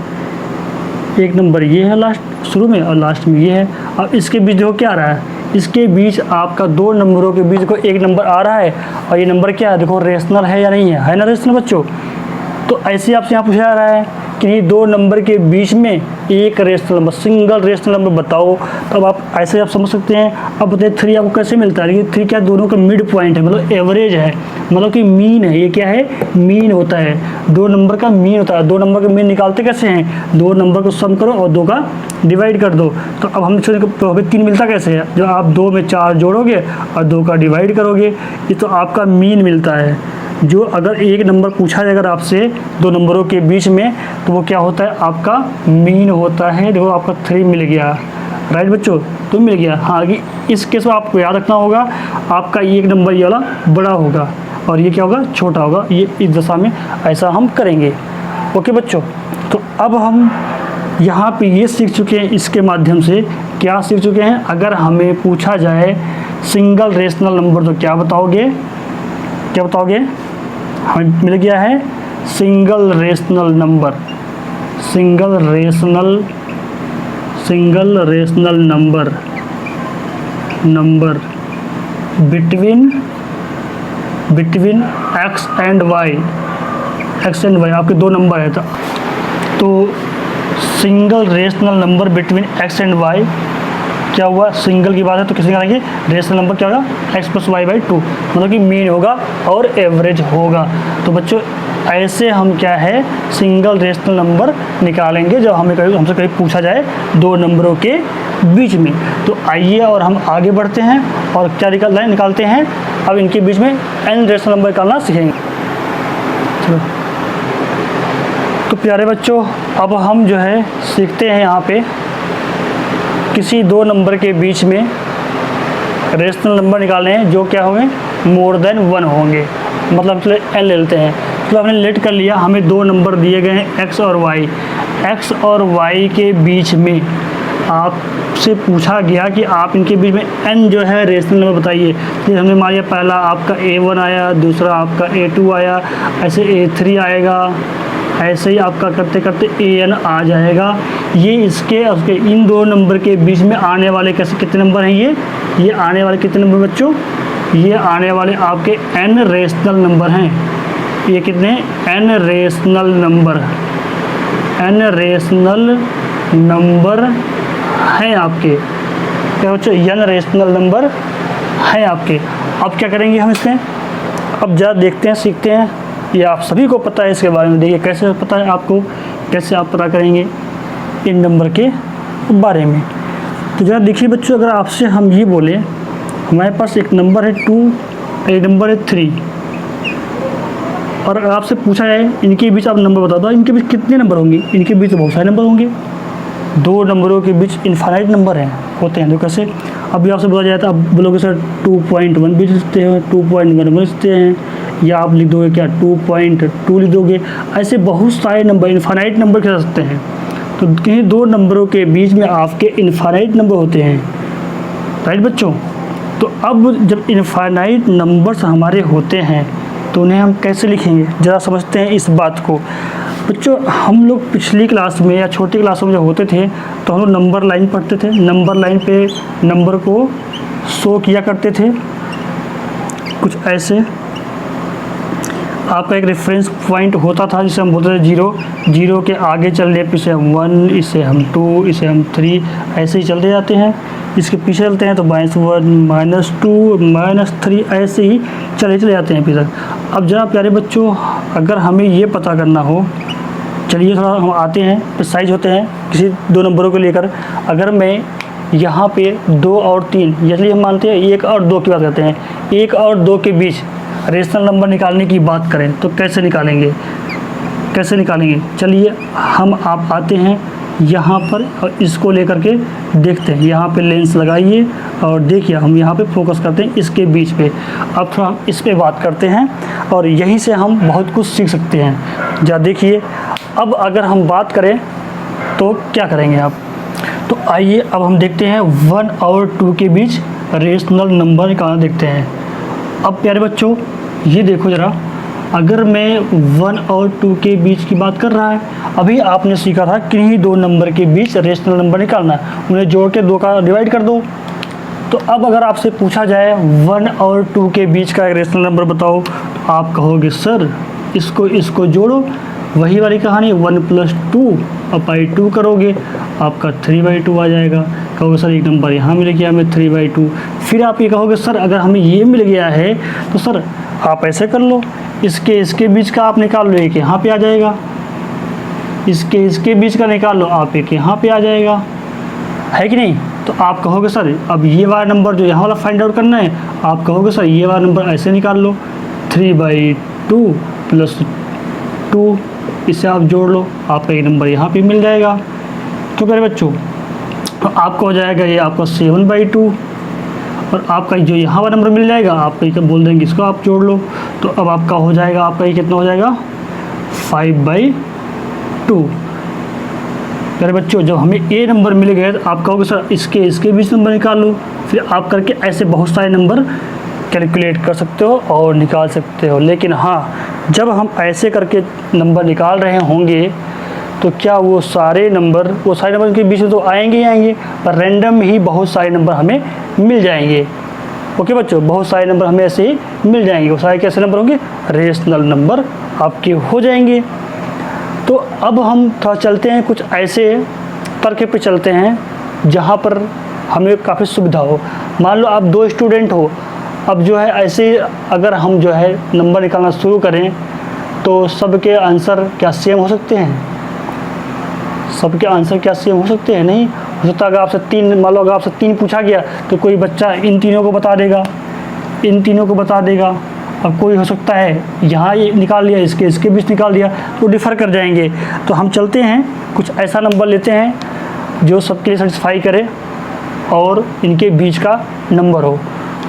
एक नंबर ये है लास्ट शुरू में और लास्ट में ये है। अब इसके बीच देखो क्या आ रहा है, इसके बीच आपका दो नंबरों के बीच को एक नंबर आ रहा है, और ये नंबर क्या है, देखो रेशनल है या नहीं है ना रेशनल बच्चों। तो ऐसे आपसे यहाँ पूछा जा रहा है कि ये दो नंबर के बीच में एक rational number, single rational number बताओ। तो अब आप ऐसे आप समझ सकते हैं। अब बताइए 3 आपको कैसे मिलता है? ये 3 क्या, दोनों का मिड पॉइंट है, मतलब एवरेज है, मतलब कि मीन है। ये क्या है, मीन होता है, दो नंबर का मीन होता है। दो नंबर का मीन निकालते कैसे हैं, दो नंबर को सम करो और 2 का डिवाइड कर दो। तो अब हम तो हमें 3 मिलता कैसे है, जो आप 2 में 4 जोड़ोगे और 2 का डिवाइड करोगे, ये तो आपका मीन मिलता है। जो अगर एक नंबर पूछा जाए अगर आपसे दो नंबरों के बीच में, तो वो क्या होता है, आपका मीन होता है। देखो आपका 3 मिल गया, राइट बच्चों, तो मिल गया। हाँ, कि इस केस में आपको याद रखना होगा, आपका एक नंबर ये वाला बड़ा होगा और ये क्या होगा, छोटा होगा। ये इस दशा में ऐसा हम करेंगे। ओके बच्चों, तो अब हम यहाँ पे ये सीख चुके हैं। इसके माध्यम से क्या सीख चुके हैं, अगर हमें पूछा जाए सिंगल रेशनल नंबर तो क्या बताओगे, क्या बताओगे? हमें मिल गया है single rational number, single rational number between x and y, आपके दो नंबर है। तो single rational number between x and y क्या हुआ, सिंगल की बात है तो किसी का करेंगे रेशनल नंबर क्या होगा, x + y/2, मतलब कि मीन होगा और एवरेज होगा। तो बच्चों ऐसे हम क्या है सिंगल रेशनल नंबर निकालेंगे जब हमसे कहीं पूछा जाए दो नंबरों के बीच में। तो आइए और हम आगे बढ़ते हैं और क्या निकालते हैं। अब इनके बीच में n रेशनल नंबर निकालना सीखेंगे। चलो, तो प्यारे बच्चों, अब हम जो है सीखते हैं यहाँ पे किसी दो नंबर के बीच में रेशनल नंबर निकालने हैं जो क्या होंगे, मोर देन 1 होंगे। मतलब चलो n ले लेते हैं। तो हमने लेट कर लिया, हमें दो नंबर दिए गए हैं x और y। x और y के बीच में आपसे पूछा गया कि आप इनके बीच में n जो है रेशनल नंबर बताइए। तो हमने मान लिया पहला आपका a1 आया, दूसरा आपका a2 आया, ऐसे a3 आएगा, ऐसे ही आपका करते करते an आ जाएगा। ये इसके उसके इन दो नंबर के बीच में आने वाले कैसे कितने नंबर हैं, ये आने वाले कितने नंबर बच्चों, ये आने वाले आपके n रेशनल नंबर हैं। ये कितने, n रेशनल नंबर हैं आपके, क्या बच्चों, n रेशनल नंबर हैं आपके। अब क्या करेंगे हम इसमें, अब ज़रा देखते हैं, सीखते हैं। ये आप सभी को पता है इसके बारे में, देखिए कैसे पता है आपको, कैसे आप पता करेंगे इन नंबर के बारे में। तो ज़रा देखिए बच्चों, अगर आपसे हम ये बोले हमारे पास एक नंबर है 2, एक नंबर है 3, और अगर आपसे पूछा जाए इनके बीच आप नंबर बता दो, इनके बीच कितने नंबर होंगे, इनके बीच तो बहुत सारे नंबर होंगे। दो नंबरों के बीच इनफाइनाइट नंबर होते हैं। तो कैसे, अभी आपसे बोला जाए तो आप बोलोगे सर 2.1 भी लिखते हैं, 2.1 भी लिखते हैं, या आप लिख दोगे क्या 2.2 लिख दोगे। ऐसे बहुत सारे नंबर इनफाइनाइट नंबर कह सकते हैं। तो किन्हीं दो नंबरों के बीच में आपके इनफाइनाइट नंबर होते हैं, राइट बच्चों। तो अब जब इनफाइनाइट नंबर्स हमारे होते हैं तो उन्हें हम कैसे लिखेंगे, ज़रा समझते हैं इस बात को। बच्चों हम लोग पिछली क्लास में या छोटी क्लासों में जब होते थे तो हम लोग नंबर लाइन पढ़ते थे, नंबर लाइन पे नंबर को शो किया करते थे कुछ ऐसे। आपका एक रेफरेंस पॉइंट होता था जिसे हम बोलते थे जीरो, जीरो के आगे चलने पे इसे हम 1, इसे हम 2, इसे हम 3, ऐसे ही चलते जाते हैं। इसके पीछे चलते हैं तो -1 -2 -3 ऐसे ही चले जाते हैं पीछे। अब जरा प्यारे बच्चों अगर हमें ये पता करना हो, चलिए थोड़ा हम आते हैं प्रिसाइज होते हैं किसी दो नंबरों को लेकर। अगर मैं यहाँ पे 2 और 3, चलिए हम मानते हैं 1 और 2 की बात करते हैं, 1 और 2 के बीच रेशनल नंबर निकालने की बात करें तो कैसे निकालेंगे, कैसे निकालेंगे। चलिए हम आप आते हैं यहाँ पर और इसको लेकर के देखते हैं। यहाँ पे लेंस लगाइए और देखिए हम यहाँ पे फोकस करते हैं इसके बीच पे। अब थोड़ा हम इस पे बात करते हैं और यहीं से हम बहुत कुछ सीख सकते हैं। जरा देखिए अब अगर हम बात करें तो क्या करेंगे आप, तो आइए अब हम देखते हैं 1 और 2 के बीच रेशनल नंबर निकालना देखते हैं। अब प्यारे बच्चों ये देखो ज़रा, अगर मैं 1 और 2 के बीच की बात कर रहा है, अभी आपने सीखा था किन्हीं दो नंबर के बीच रेशनल नंबर निकालना, उन्हें जोड़ के 2 का डिवाइड कर दो। तो अब अगर आपसे पूछा जाए 1 और 2 के बीच का एक रेशनल नंबर बताओ, तो आप कहोगे सर इसको जोड़ो, वही वाली कहानी 1 + 2 अब बाई 2 करोगे आपका 3/2 आ जाएगा। कहोगे सर एक नंबर यहाँ मिल गया हमें 3/2। फिर आप ये कहोगे सर अगर हमें ये मिल गया है तो सर आप ऐसे कर लो, इसके बीच का आप निकाल लो, एक यहाँ पे आ जाएगा, इसके बीच का निकाल लो आप, एक यहाँ पे आ जाएगा, है कि नहीं। तो आप कहोगे सर अब ये वाला नंबर जो यहाँ वाला फाइंड आउट करना है, आप कहोगे सर ये वाला नंबर ऐसे निकाल लो, 3/2 + 2, इसे आप जोड़ लो, आपका एक नंबर यहाँ पे मिल जाएगा। तो मेरे बच्चों तो आपको हो जाएगा ये आपका 7/2 और आपका जो यहाँ वाला नंबर मिल जाएगा आप ये बोल देंगे इसको आप जोड़ लो। तो अब आपका हो जाएगा, आपका ये कितना हो जाएगा 5/2। मेरे बच्चों जब हमें ए नंबर मिल गए तो आप कहोगे सर इसके बीच नंबर निकाल लो। फिर आप करके ऐसे बहुत सारे नंबर कैलकुलेट कर सकते हो और निकाल सकते हो। लेकिन हाँ, जब हम ऐसे करके नंबर निकाल रहे होंगे तो क्या वो सारे नंबर के बीच में तो आएंगे ही आएंगे, पर रैंडम ही बहुत सारे नंबर हमें मिल जाएंगे। ओके बच्चों, बहुत सारे नंबर हमें ऐसे ही मिल जाएंगे। वो सारे कैसे नंबर होंगे, रेशनल नंबर आपके हो जाएंगे। तो अब हम थोड़ा चलते हैं, कुछ ऐसे तर्क पे चलते हैं जहाँ पर हमें काफ़ी सुविधा हो। मान लो आप 2 स्टूडेंट हो, अब जो है ऐसे अगर हम जो है नंबर निकालना शुरू करें तो सबके आंसर क्या सेम हो सकते हैं, सबके आंसर क्या सेम हो सकते हैं, नहीं हो सकता। अगर आपसे 3 मान लो अगर आपसे 3 पूछा गया तो कोई बच्चा इन तीनों को बता देगा, इन तीनों को बता देगा। अब कोई हो सकता है यहाँ ये निकाल लिया, इसके बीच निकाल दिया, तो डिफ़र कर जाएंगे। तो हम चलते हैं, कुछ ऐसा नंबर लेते हैं जो सबके लिए सेटिस्फाई करे और इनके बीच का नंबर हो।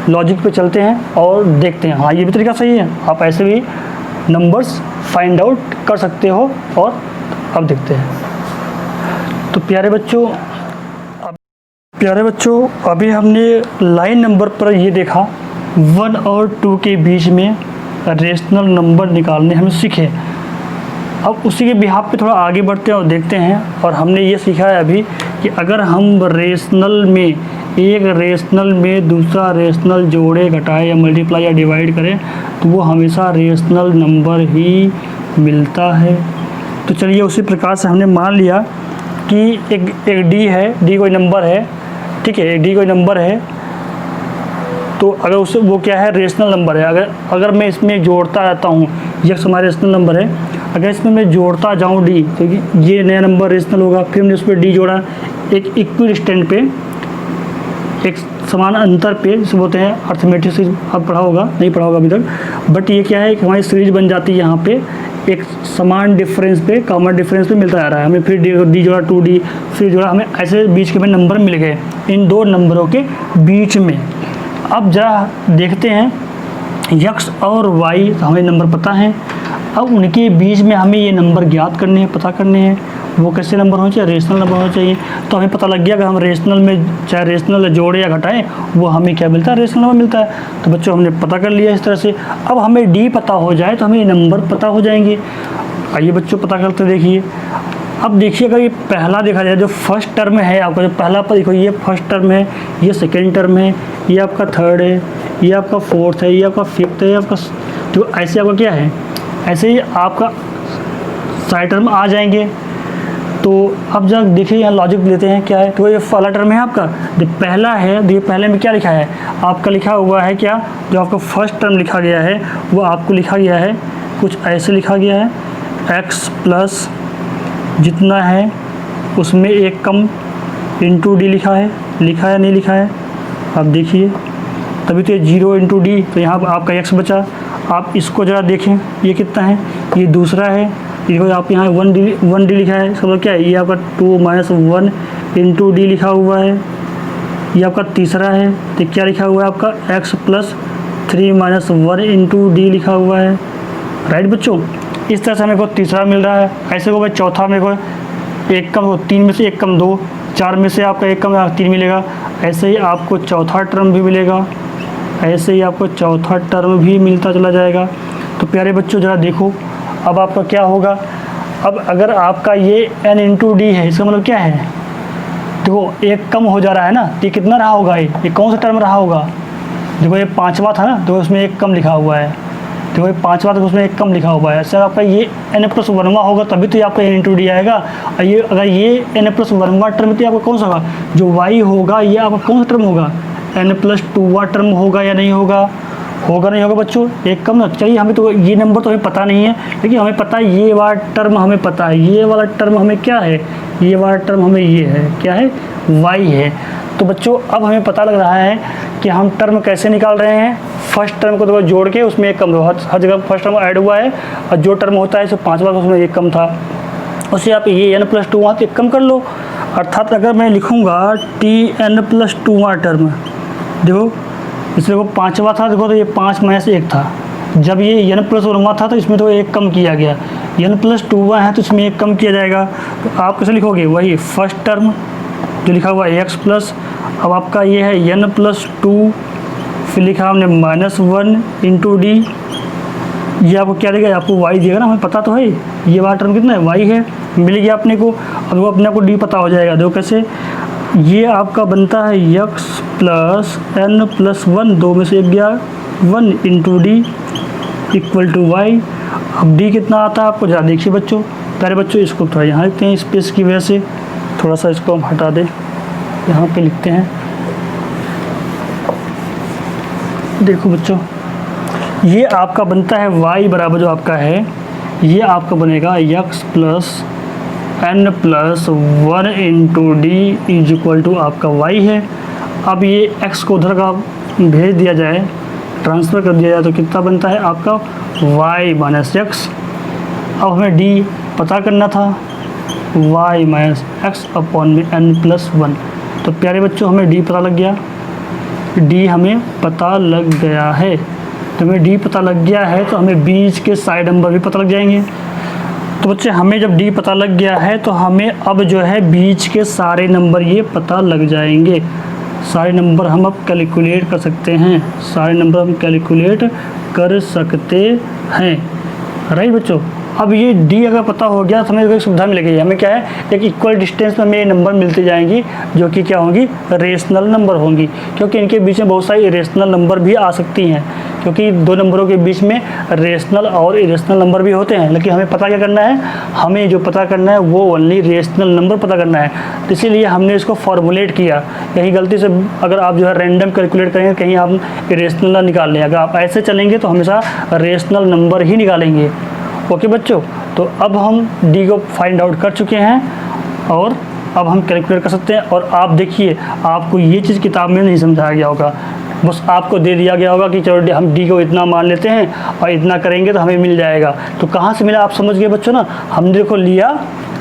लॉजिक पे चलते हैं और देखते हैं, हाँ ये भी तरीका सही है, आप ऐसे भी नंबर्स फाइंड आउट कर सकते हो। और अब देखते हैं। तो प्यारे बच्चों अभी हमने लाइन नंबर पर ये देखा 1 और 2 के बीच में रेशनल नंबर निकालने हमें सीखे। अब उसी के बिहाफ पे थोड़ा आगे बढ़ते हैं और देखते हैं। और हमने ये सीखा है अभी कि अगर हम रेशनल में एक रेशनल में दूसरा रेशनल जोड़े, घटाए या मल्टीप्लाई या डिवाइड करें तो वो हमेशा रेशनल नंबर ही मिलता है। तो चलिए उसी प्रकार से हमने मान लिया कि एक डी है, डी कोई नंबर है, ठीक है, डी कोई नंबर है। तो अगर उसे वो क्या है, रेशनल नंबर है। अगर मैं इसमें जोड़ता रहता हूँ, यक्स हमारा रेशनल नंबर है, अगर इसमें मैं जोड़ता जाऊँ डी तो ये नया नंबर रेशनल होगा। फिर हमने उस पर डी जोड़ा एक इक्वल डिस्टेंस पे, एक समान अंतर पे, जिसे बोलते हैं अर्थमेटिक सीरीज। अब पढ़ा होगा, नहीं पढ़ा होगा अभी तक, बट ये क्या है कि हमारी सीरीज बन जाती है यहाँ पे एक समान डिफरेंस पे, कॉमन डिफरेंस पे मिलता आ रहा है हमें। फिर डी जोड़ा 2D, फिर जोड़ा, हमें ऐसे बीच के में नंबर मिल गए इन दो नंबरों के बीच में। अब जरा देखते हैं यक्स और वाई, हमें नंबर पता है। अब उनके बीच में हमें ये नंबर ज्ञात करने हैं, पता करने हैं। वो कैसे नंबर होना चाहिए, रेशनल नंबर होना चाहिए। तो हमें पता लग गया कि हम रेशनल में चाहे रेशनल जोड़े या घटाएं वो हमें क्या मिलता है, रेशनल नंबर मिलता है। तो बच्चों हमने पता कर लिया इस तरह से। अब हमें डी पता हो जाए तो हमें ये नंबर पता हो जाएंगे। आइए बच्चों पता करते देखिए। अब देखिए अगर ये पहला देखा जाए जो फर्स्ट टर्म है आपका, जो पहला पर देखो ये फर्स्ट टर्म है, ये सेकेंड टर्म है, ये आपका थर्ड है, ये आपका फोर्थ है, ये आपका फिफ्थ है, आपका तो ऐसे आपका क्या है, ऐसे ही आपका सारे टर्म आ जाएंगे। तो अब जब देखिए यहाँ लॉजिक लेते हैं क्या है, तो ये पहला टर्म है आपका जो पहला है, ये पहले में क्या लिखा है आपका, लिखा हुआ है क्या, जो आपका फर्स्ट टर्म लिखा गया है वो आपको लिखा गया है कुछ ऐसे लिखा गया है, x प्लस जितना है उसमें एक कम इंटू डी लिखा है या नहीं लिखा है। आप देखिए तभी तो ये 0 इंटू डी, तो यहाँ आपका x बचा। आप इसको ज़रा देखें ये कितना है, ये दूसरा है, देखो आप यहाँ 1 डी लिखा है, इसका मतलब क्या है, ये आपका 2 माइनस 1 इंटू डी लिखा हुआ है। ये आपका तीसरा है, तो क्या लिखा हुआ है आपका x plus 3 minus 1 into D लिखा हुआ है। राइट बच्चों, इस तरह से हमें को तीसरा मिल रहा है। ऐसे को भाई चौथा मेरे को एक कम हो, 3 में से एक कम 2, 4 में से आपका एक कम 3 मिलेगा। ऐसे ही आपको चौथा टर्म भी मिलेगा, ऐसे ही आपको चौथा टर्म भी मिलता चला जाएगा। तो प्यारे बच्चों ज़रा देखो अब आपका क्या होगा। अब अगर आपका ये n इंटू डी है, इसका मतलब क्या है, देखो एक कम हो जा रहा है ना, तो ये कितना रहा होगा, ये कौन सा टर्म रहा होगा, देखो ये 5वां था ना, तो उसमें एक कम लिखा हुआ है, देखो ये 5वां तो उसमें एक कम लिखा हुआ है। सर आपका ये n प्लस 1वां होगा तभी तो ये आपका n इंटू डी आएगा। और ये अगर ये n प्लस 1वां टर्म तो आपका कौन सा होगा, जो y होगा ये आपका कौन सा टर्म होगा, n प्लस 2वां टर्म होगा या नहीं होगा, होगा नहीं होगा बच्चों, एक कम ना। चलिए हमें तो ये नंबर तो हमें पता नहीं है, लेकिन हमें पता है ये वाला टर्म हमें पता है, ये वाला टर्म हमें क्या है, ये वाला टर्म हमें ये है क्या है, y है। तो बच्चों अब हमें पता लग रहा है कि हम टर्म कैसे निकाल रहे हैं। फर्स्ट टर्म को तो जोड़ के उसमें एक कम, हर जगह फर्स्ट टर्म ऐड हुआ है, और जो टर्म होता है इसे 5वां उसमें एक कम था, उसे आप ये n प्लस 2 वहाँ एक कम कर लो। अर्थात अगर मैं लिखूँगा tn प्लस 2वां टर्म, देखो इसमें वो 5वां था, देखो तो ये 5 माइनस 1 था। जब ये n प्लस 1वां था तो इसमें तो एक कम किया गया, n प्लस 2वां है तो इसमें एक कम किया जाएगा। तो आप कैसे लिखोगे, वही फर्स्ट टर्म जो लिखा हुआ है x प्लस, अब आपका ये है n प्लस 2, फिर लिखा हमने माइनस 1 इंटू डी, ये आपको क्या देगा, आपको y देगा ना, हमें पता तो है ये वाला टर्म कितना है, y है, मिल गया अपने को। अब वो अपने को डी पता हो जाएगा, देखो कैसे, ये आपका बनता है x प्लस n प्लस 1, 2 में से एक गया 1 into d equal to y. अब डी कितना आता है आपको, ज़रा देखिए बच्चों, प्यारे बच्चों इसको थोड़ा यहाँ लिखते हैं, स्पेस की वजह से थोड़ा सा इसको हम हटा दें, यहाँ पे लिखते हैं। देखो बच्चों ये आपका बनता है y बराबर जो आपका है, ये आपका बनेगा x plus n plus 1 into d is equal to आपका y है। अब ये x को उधर का भेज दिया जाए, ट्रांसफ़र कर दिया जाए, तो कितना बनता है आपका y माइनस x। अब हमें d पता करना था, y माइनस x अपॉन में n प्लस 1। तो प्यारे बच्चों हमें d पता लग गया, d हमें पता लग गया है। तो हमें d पता लग गया है तो हमें बीच के साइड नंबर भी पता लग जाएंगे। तो बच्चे हमें जब d पता लग गया है तो हमें अब जो है बीच के सारे नंबर ये पता लग जाएंगे। सारे नंबर हम अब कैलकुलेट कर सकते हैं, सारे नंबर हम कैलकुलेट कर सकते हैं। राइट बच्चों, अब ये d अगर पता हो गया तो हमें एक सुविधा मिलेगी, हमें क्या है, एक इक्वल डिस्टेंस में हमें ये नंबर मिलती जाएंगी जो कि क्या होंगी, रेशनल नंबर होंगी। क्योंकि इनके बीच में बहुत सारी इरेशनल नंबर भी आ सकती हैं, क्योंकि दो नंबरों के बीच में रेशनल और इरेशनल नंबर भी होते हैं। लेकिन हमें पता क्या करना है, हमें जो पता करना है वो ओनली रेशनल नंबर पता करना है। तो इसीलिए हमने इसको फॉर्मुलेट किया। कहीं गलती से अगर आप जो है रैंडम कैलकुलेट करेंगे, कहीं आप इरेशनल ना निकाल लें, अगर आप ऐसे चलेंगे तो हमेशा रेशनल नंबर ही निकालेंगे। ओके बच्चों, तो अब हम डी को फाइंड आउट कर चुके हैं और अब हम कैलकुलेट कर सकते हैं। और आप देखिए आपको ये चीज़ किताब में नहीं समझाया गया होगा, बस आपको दे दिया गया होगा कि चलो हम डी को इतना मान लेते हैं और इतना करेंगे तो हमें मिल जाएगा। तो कहाँ से मिला आप समझ गए बच्चों ना, हमने देखो लिया,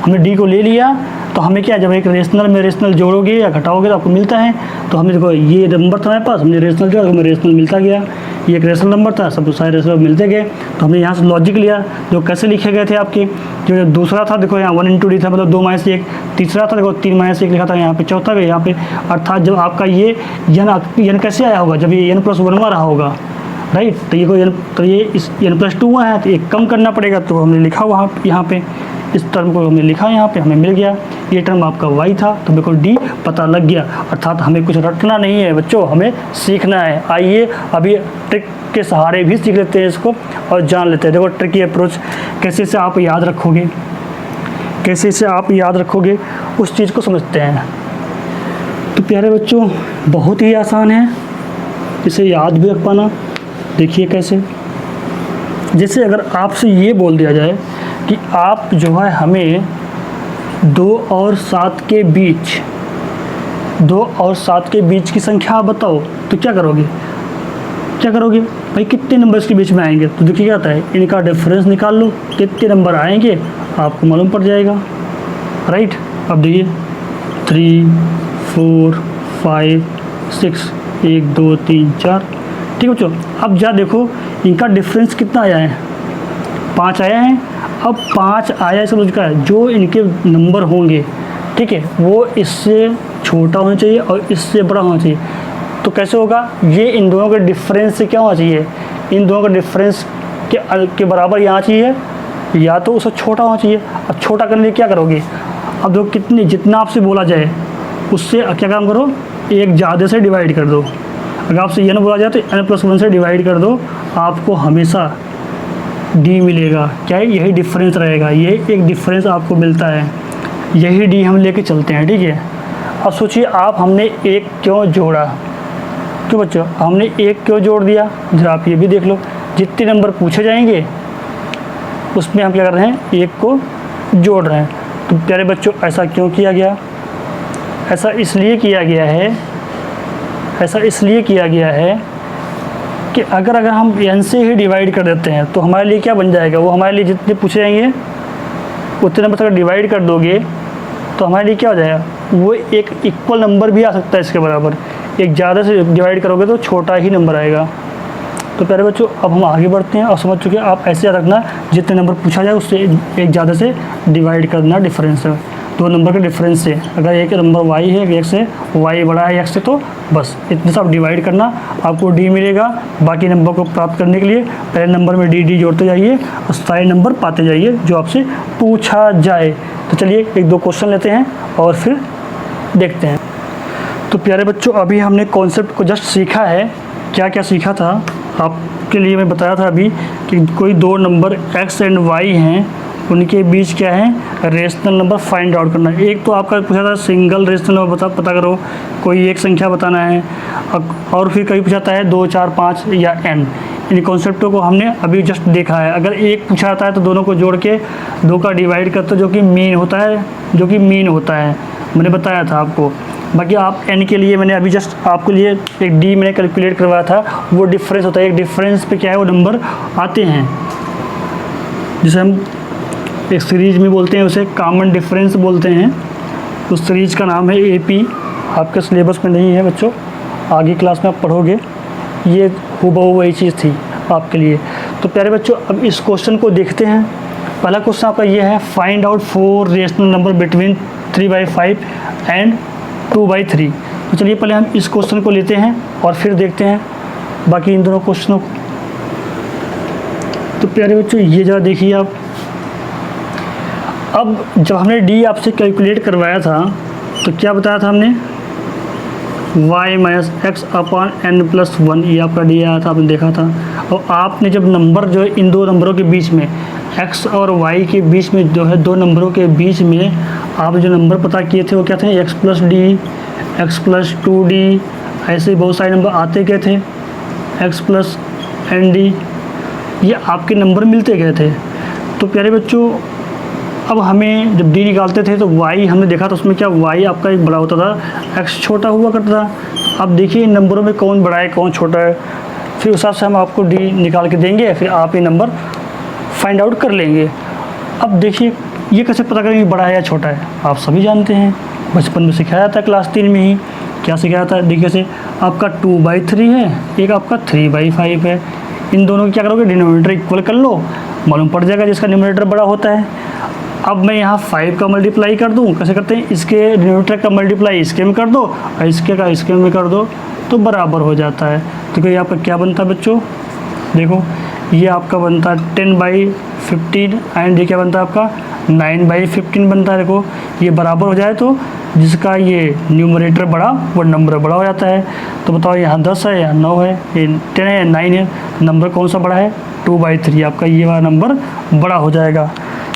हमने डी को ले लिया, तो हमें क्या है, जब एक रेशनल में रेशनल जोड़ोगे या घटाओगे तो आपको मिलता है। तो हमने देखो ये नंबर था हमारे पास, हमने रेशनल जोड़ा तो हमें रेशनल मिलता गया, ये एक रेशनल नंबर था, सब सारे रेशनल मिलते गए। तो हमने यहाँ से लॉजिक लिया, जो कैसे लिखे गए थे आपके, जो दूसरा था देखो यहाँ 1 × d था, मतलब 2 - 1, तीसरा था देखो 3 - 1 लिखा था यहाँ पे, चौथा भी यहाँ पे, अर्थात जब आपका ये n कैसे आया होगा, जब ये n+1 रहा होगा, राइट। तो ये कोई तो ये इस n+2 है, तो ये कम करना पड़ेगा, तो हमने लिखा वहाँ यहाँ पे, इस टर्म को हमने लिखा यहाँ पे, हमें मिल गया। ये टर्म आपका y था, तो बिल्कुल d पता लग गया। अर्थात हमें कुछ रटना नहीं है बच्चों, हमें सीखना है। आइए अभी ट्रिक के सहारे भी सीख लेते हैं इसको और जान लेते हैं। देखो ट्रिकी अप्रोच कैसे से आप याद रखोगे, कैसे से आप याद रखोगे उस चीज़ को समझते हैं। तो प्यारे बच्चों बहुत ही आसान है इसे याद भी रख पाना। देखिए कैसे, जैसे अगर आपसे ये बोल दिया जाए कि आप जो है हमें 2 और 7 के बीच, 2 और 7 के बीच की संख्या बताओ, तो क्या करोगे, क्या करोगे भाई, कितने नंबर इसके बीच में आएंगे। तो देखिए क्या होता है, इनका डिफरेंस निकाल लो, कितने नंबर आएंगे आपको मालूम पड़ जाएगा, राइट। अब देखिए 3 4 5 6 1 2 3 4, ठीक है बच्चों। अब जा देखो इनका डिफरेंस कितना आया है, 5 आया है। अब 5 आया है, समझ का है, जो इनके नंबर होंगे, ठीक है, वो इससे छोटा होना चाहिए और इससे बड़ा होना चाहिए। तो कैसे होगा, ये इन दोनों के डिफरेंस से क्या होना चाहिए, इन दोनों का डिफरेंस के बराबर यहाँ चाहिए, या तो उससे छोटा होना चाहिए। अब छोटा करने के लिए क्या करोगे, अब देखो कितनी, जितना आपसे बोला जाए उससे क्या काम करो, एक ज़्यादा से डिवाइड कर दो। अगर आपसे n बोला जाए तो n+1 से डिवाइड कर दो, आपको हमेशा d मिलेगा। क्या है, यही डिफरेंस रहेगा, ये एक डिफरेंस आपको मिलता है, यही d हम लेके चलते हैं, ठीक है। अब सोचिए आप हमने 1 क्यों जोड़ा, क्यों बच्चों हमने 1 क्यों जोड़ दिया, जरा आप ये भी देख लो। जितने नंबर पूछे जाएंगे उसमें हम क्या कर रहे हैं, 1 को जोड़ रहे हैं। तो प्यारे बच्चों ऐसा क्यों किया गया, ऐसा इसलिए किया गया है, ऐसा इसलिए किया गया है कि अगर हम n से ही डिवाइड कर देते हैं तो हमारे लिए क्या बन जाएगा, वो हमारे लिए जितने पूछे जाएंगे उतने नंबर से अगर डिवाइड कर दोगे तो हमारे लिए क्या हो जाएगा, वो एक इक्वल नंबर भी आ सकता है इसके बराबर। एक ज़्यादा से डिवाइड करोगे तो छोटा ही नंबर आएगा। तो प्यारे बच्चों अब हम आगे बढ़ते हैं और समझ चुके हैं, आप ऐसे याद रखना, जितने नंबर पूछा जाए उससे एक ज़्यादा से डिवाइड करना डिफरेंस है, 2 नंबर के डिफरेंस से। अगर एक नंबर y है, एक से y बड़ा है x से, तो बस इतने से आप डिवाइड करना, आपको d मिलेगा। बाकी नंबर को प्राप्त करने के लिए पहले नंबर में d जोड़ते जाइए और सारे नंबर पाते जाइए जो आपसे पूछा जाए। तो चलिए 1-2 क्वेश्चन लेते हैं और फिर देखते हैं। तो प्यारे बच्चों अभी हमने कॉन्सेप्ट को जस्ट सीखा है। क्या क्या सीखा था आपके लिए मैं बताया था अभी कि कोई 2 नंबर x एंड y हैं, उनके बीच क्या है, रेशनल नंबर फाइंड आउट करना है। एक तो आपका पूछा था सिंगल रेशनल नंबर पता करो, कोई एक संख्या बताना है, और फिर कभी पूछाता है 2 4 5 या n। इन कॉन्सेप्टों को हमने अभी जस्ट देखा है। अगर एक पूछा जाता है तो दोनों को जोड़ के 2 का डिवाइड करते जो कि मीन होता है, जो कि मीन होता है, मैंने बताया था आपको। बाकी आप n के लिए मैंने अभी जस्ट आपके लिए एक d मैंने कैलकुलेट करवाया था, वो डिफरेंस होता है। एक डिफरेंस पे क्या है, वो नंबर आते हैं, जिसे हम एक सीरीज में बोलते हैं, उसे कॉमन डिफरेंस बोलते हैं। उस सीरीज का नाम है AP। आपके सिलेबस में नहीं है बच्चों, आगे क्लास में आप पढ़ोगे, ये हूबहू वही चीज़ थी आपके लिए। तो प्यारे बच्चों अब इस क्वेश्चन को देखते हैं। पहला क्वेश्चन आपका ये है, find out 4 rational number between 3/5 and 2/3। तो चलिए पहले हम इस क्वेश्चन को लेते हैं और फिर देखते हैं बाकी इन दोनों क्वेश्चनों को। तो प्यारे बच्चों ये जरा देखिए आप, अब जब हमने d आपसे कैलकुलेट करवाया था तो क्या बताया था हमने, y - x/n+1, ये आपका d आया था, आपने देखा था। और आपने जब नंबर जो है इन 2 नंबरों के बीच में, x और y के बीच में जो है 2 नंबरों के बीच में आप जो नंबर पता किए थे वो क्या थे, x+d, x+2d, ऐसे बहुत सारे नंबर आते गए थे, x+nd, ये आपके नंबर मिलते गए थे। तो प्यारे बच्चों अब हमें जब d निकालते थे तो y हमने देखा था उसमें क्या, y आपका एक बड़ा होता था, x छोटा हुआ करता था। अब देखिए इन नंबरों में कौन बड़ा है कौन छोटा है, फिर उस हिसाब से हम आपको d निकाल के देंगे, फिर आप ये नंबर फाइंड आउट कर लेंगे। अब देखिए ये कैसे पता करें कि बड़ा है या छोटा है? आप सभी जानते हैं, बचपन में सिखाया था क्लास 3 में ही। क्या सिखाया था? देखिए से आपका 2/3 है, एक आपका 3/5 है। इन दोनों की क्या करोगे? डिनोमिनेटर इक्वल कर लो, मालूम पड़ जाएगा जिसका न्यूमरेटर बड़ा होता है। अब मैं यहाँ 5 का मल्टीप्लाई कर दूँ, कैसे करते हैं? इसके डिनोमिनेटर का मल्टीप्लाई इसके में कर दो और इसके का इसके में कर दो तो बराबर हो जाता है। तो यहाँ पर क्या बनता है बच्चों? देखो ये आपका बनता है 10/15 एंड ये क्या बनता है आपका 9/15 बनता है। देखो ये बराबर हो जाए तो जिसका ये न्यूमरेटर बड़ा वो नंबर बड़ा हो जाता है। तो बताओ यहाँ 10 है या 9 है, ये 10 है या 9 है, नंबर कौन सा बड़ा है? 2/3, आपका ये वाला नंबर बड़ा हो जाएगा।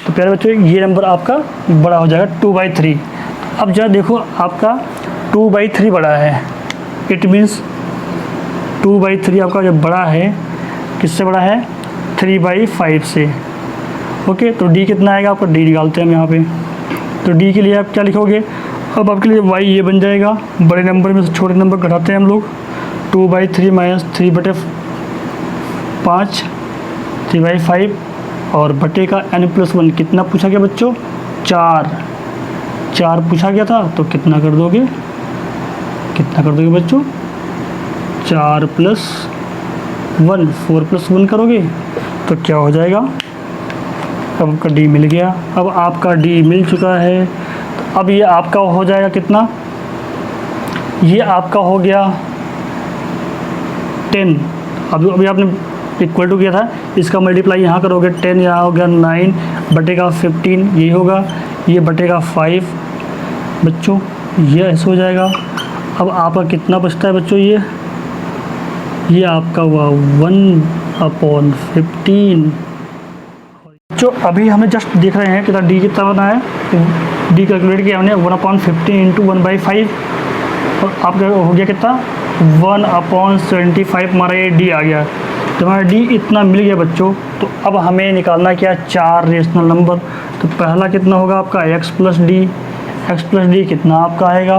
तो प्यारे बच्चों ये नंबर आपका बड़ा हो जाएगा 2/3। अब जरा देखो आपका 2/3 बड़ा है, इट मीन्स 2/3 आपका जब बड़ा है किससे बड़ा है? 3/5 से। ओके, तो डी कितना आएगा आपका? डी निकालते हैं हम यहाँ पे। तो डी के लिए आप क्या लिखोगे? अब आपके लिए वाई ये बन जाएगा, बड़े नंबर में से छोटे नंबर घटाते हैं हम लोग। 2/3 माइनस 3/5 3/5 और बटे का n+1 कितना पूछा गया बच्चों? 4 पूछा गया था। तो कितना कर दोगे? बच्चों? 4 + 1 4 + 1 करोगे तो क्या हो जाएगा? अब आपका डी मिल गया। अब आपका डी मिल चुका है तो अब ये आपका हो जाएगा कितना? ये आपका हो गया 10। अभी आपने इक्वल टू किया था, इसका मल्टीप्लाई यहाँ करोगे 10, यहाँ हो गया 9 बटे का 15 यही होगा, ये बटे का 5 बच्चों ये ऐसे हो जाएगा। अब आपका कितना बचता है बच्चों? ये आपका हुआ 1/15। जो अभी हमें जस्ट देख रहे हैं कितना डी कितना बना है, डी कैलकुलेट किया हमने 1/15 × 1/5 और आपका हो गया कितना? 1/75 हमारा ये डी आ गया। तो हमारा डी इतना मिल गया बच्चों। तो अब हमें निकालना क्या? 4 रेशनल नंबर। तो पहला कितना होगा आपका? x + d। x + d कितना आपका आएगा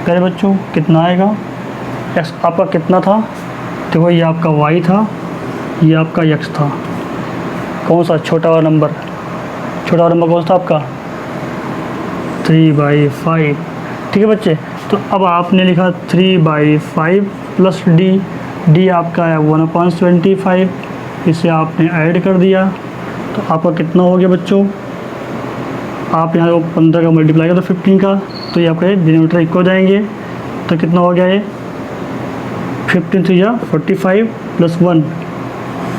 प्यारे बच्चों? कितना आएगा? x आपका कितना था? देखो ये आपका y था, ये आपका x था। कौन सा छोटा वाला नंबर? छोटा वाला नंबर कौन सा आपका? 3/5। ठीक है बच्चे, तो अब आपने लिखा 3/5 + डी आपका है 1/25। इसे आपने ऐड कर दिया तो आपका कितना हो गया बच्चों? आप यहाँ 15 का मल्टीप्लाई कर दो 15 का तो ये आपका डिनोमिनेटर इक्वल हो जाएंगे। तो कितना हो गया? ये 15 3 या 45 + 1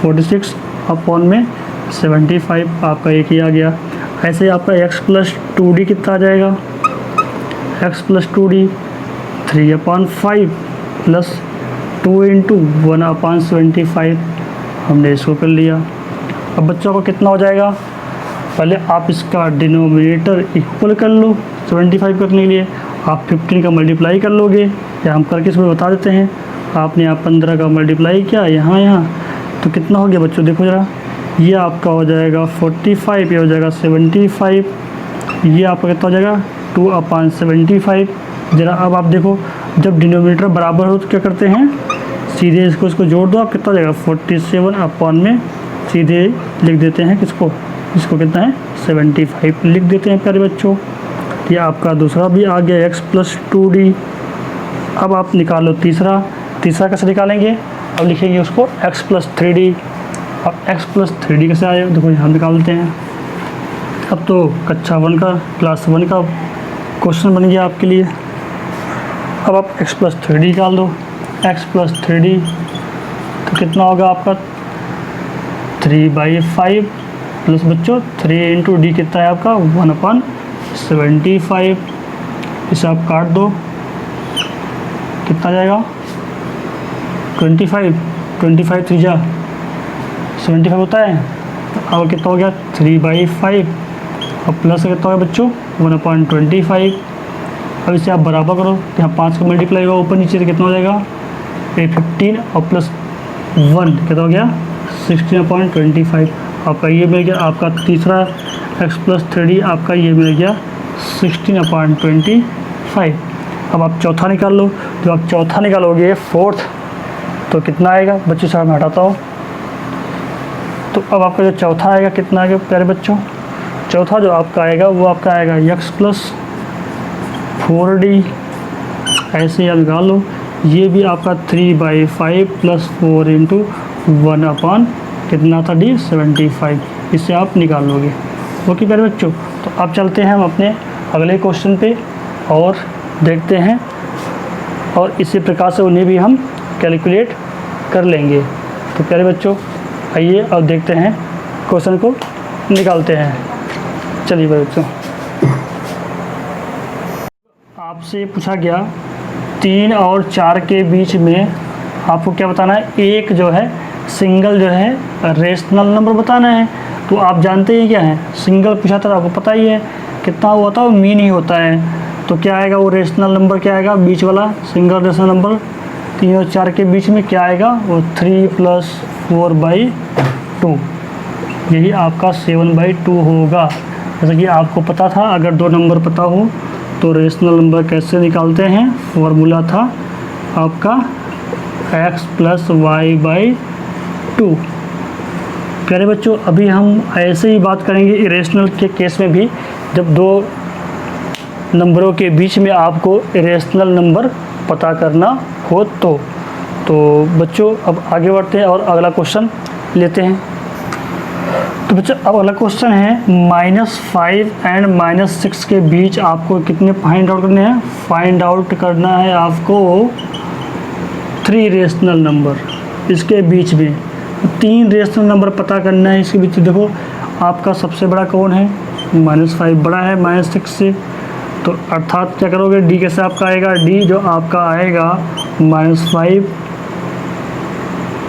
46 अपॉन में 75 आपका एक ही आ गया। ऐसे आपका x + 2d कितना आ जाएगा? x + 2d 3/5 + 2 × 1/75 हमने इसको कर लिया। अब बच्चों को कितना हो जाएगा? पहले आप इसका डिनोमिनेटर इक्वल कर लो। 75 करने के लिए आप 15 का मल्टीप्लाई कर लोगे, या हम करके इसमें बता देते हैं। आपने यहाँ 15 का मल्टीप्लाई किया यहाँ तो कितना हो गया बच्चों? देखो ज़रा, ये आपका हो जाएगा 45, ये हो जाएगा 75, ये आपका कितना हो जाएगा? 2/75। ज़रा अब आप देखो, जब डिनोमिनेटर बराबर हो तो क्या करते हैं? सीधे इसको जोड़ दो। आप कितना हो जाएगा? 47 अपॉन में सीधे लिख देते हैं किसको? इसको कितना है? 75 लिख देते हैं प्यारे बच्चों। ये आपका दूसरा भी आ गया x + 2d। अब आप निकालो तीसरा कैसे निकालेंगे? अब लिखेंगे उसको x + 3d। अब x + 3d कैसे आए? देखो यहाँ निकाल देते हैं। अब तो कक्षा 1 का क्लास 1 का क्वेश्चन बन गया आपके लिए। अब आप x + 3d निकाल दो। x + 3d तो कितना होगा आपका? 3/5 प्लस बच्चों 3 × d कितना है आपका? 1/75। इसे आप काट दो, कितना जाएगा? 25 3 जा 75 होता है। अब कितना हो गया? 3/5 और प्लस कितना होगा बच्चों? 1/25। अब इसे आप बराबर करो, यहाँ 5 का मल्टीप्लाई होगा ऊपर नीचे से कितना हो जाएगा? 15 और प्लस 1 कितना हो गया? 16/25 आपका ये मिल गया। आपका तीसरा x + 3d आपका ये मिल गया 16/25। अब आप चौथा निकाल लो। जब आप चौथा निकालोगे 4th तो कितना आएगा बच्चों? से मैं हटाता हूँ। तो अब आपका जो चौथा आएगा कितना आएगा प्यारे बच्चों? चौथा जो आपका आएगा वो आपका आएगा x प्लस 4d, ऐसे आप निकाल लो। ये भी आपका 3/5 प्लस 4 इंटू 1 अपान कितना था d 75, इससे आप निकाल लोगे। ओके प्यारे बच्चों, तो अब चलते हैं हम अपने अगले क्वेश्चन पे और देखते हैं, और इसी प्रकार से उन्हें भी हम कैलकुलेट कर लेंगे। तो प्यारे बच्चों आइए अब देखते हैं, क्वेश्चन को निकालते हैं। चलिए बच्चों, आपसे पूछा गया 3 और 4 के बीच में आपको क्या बताना है, एक जो है सिंगल जो है रेशनल नंबर बताना है। तो आप जानते हैं क्या है, सिंगल पूछा था आपको पता ही है कितना हुआ था, वो मीन ही होता है। तो क्या आएगा वो रेशनल नंबर, क्या आएगा बीच वाला सिंगल रेशनल नंबर 3 और 4 के बीच में क्या आएगा, वो 3 + 4/2, यही आपका 7/2 होगा। जैसा कि आपको पता था, अगर दो नंबर पता हो तो रेशनल नंबर कैसे निकालते हैं, फॉर्मूला था आपका x + y/2। प्यारे बच्चों अभी हम ऐसे ही बात करेंगे इरेशनल के केस में भी, जब दो नंबरों के बीच में आपको इरेशनल नंबर पता करना हो तो बच्चों अब आगे बढ़ते हैं और अगला क्वेश्चन लेते हैं। तो बच्चों अब अगला क्वेश्चन है -5 एंड -6 के बीच आपको कितने फाइंड आउट करने हैं, फाइंड आउट करना है आपको 3 रेशनल नंबर, इसके बीच में 3 रेशनल नंबर पता करना है। इसके बीच देखो आपका सबसे बड़ा कौन है, -5 बड़ा है -6 से, तो अर्थात क्या करोगे, d कैसे आपका आएगा, d जो आपका आएगा -5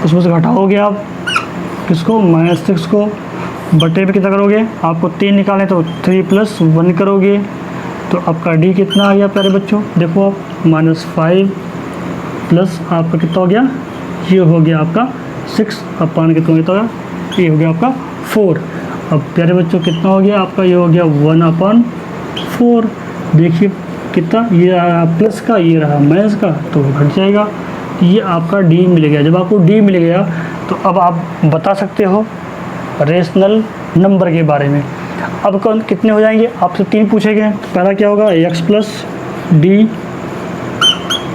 उसमें से घटाओगे आप किसको, -6 को, बटे पे कितना करोगे, आपको 3 निकालें तो 3 + 1 करोगे, तो आपका d कितना आ गया प्यारे बच्चों, देखो आप -5 प्लस आपका कितना हो गया, ये हो गया आपका 6 अपान कितना होगा, ये हो गया आपका 4। अब प्यारे बच्चों कितना हो गया आपका, ये हो गया 1/4। देखिए कितना, ये रहा प्लस का, ये रहा माइनस का, तो घट जाएगा। ये आपका d मिल गया। जब आपको d मिल गया तो अब आप बता सकते हो रेशनल नंबर के बारे में। अब कौन कितने हो जाएंगे, आपसे 3 पूछे गए, तो पहला क्या होगा x + d,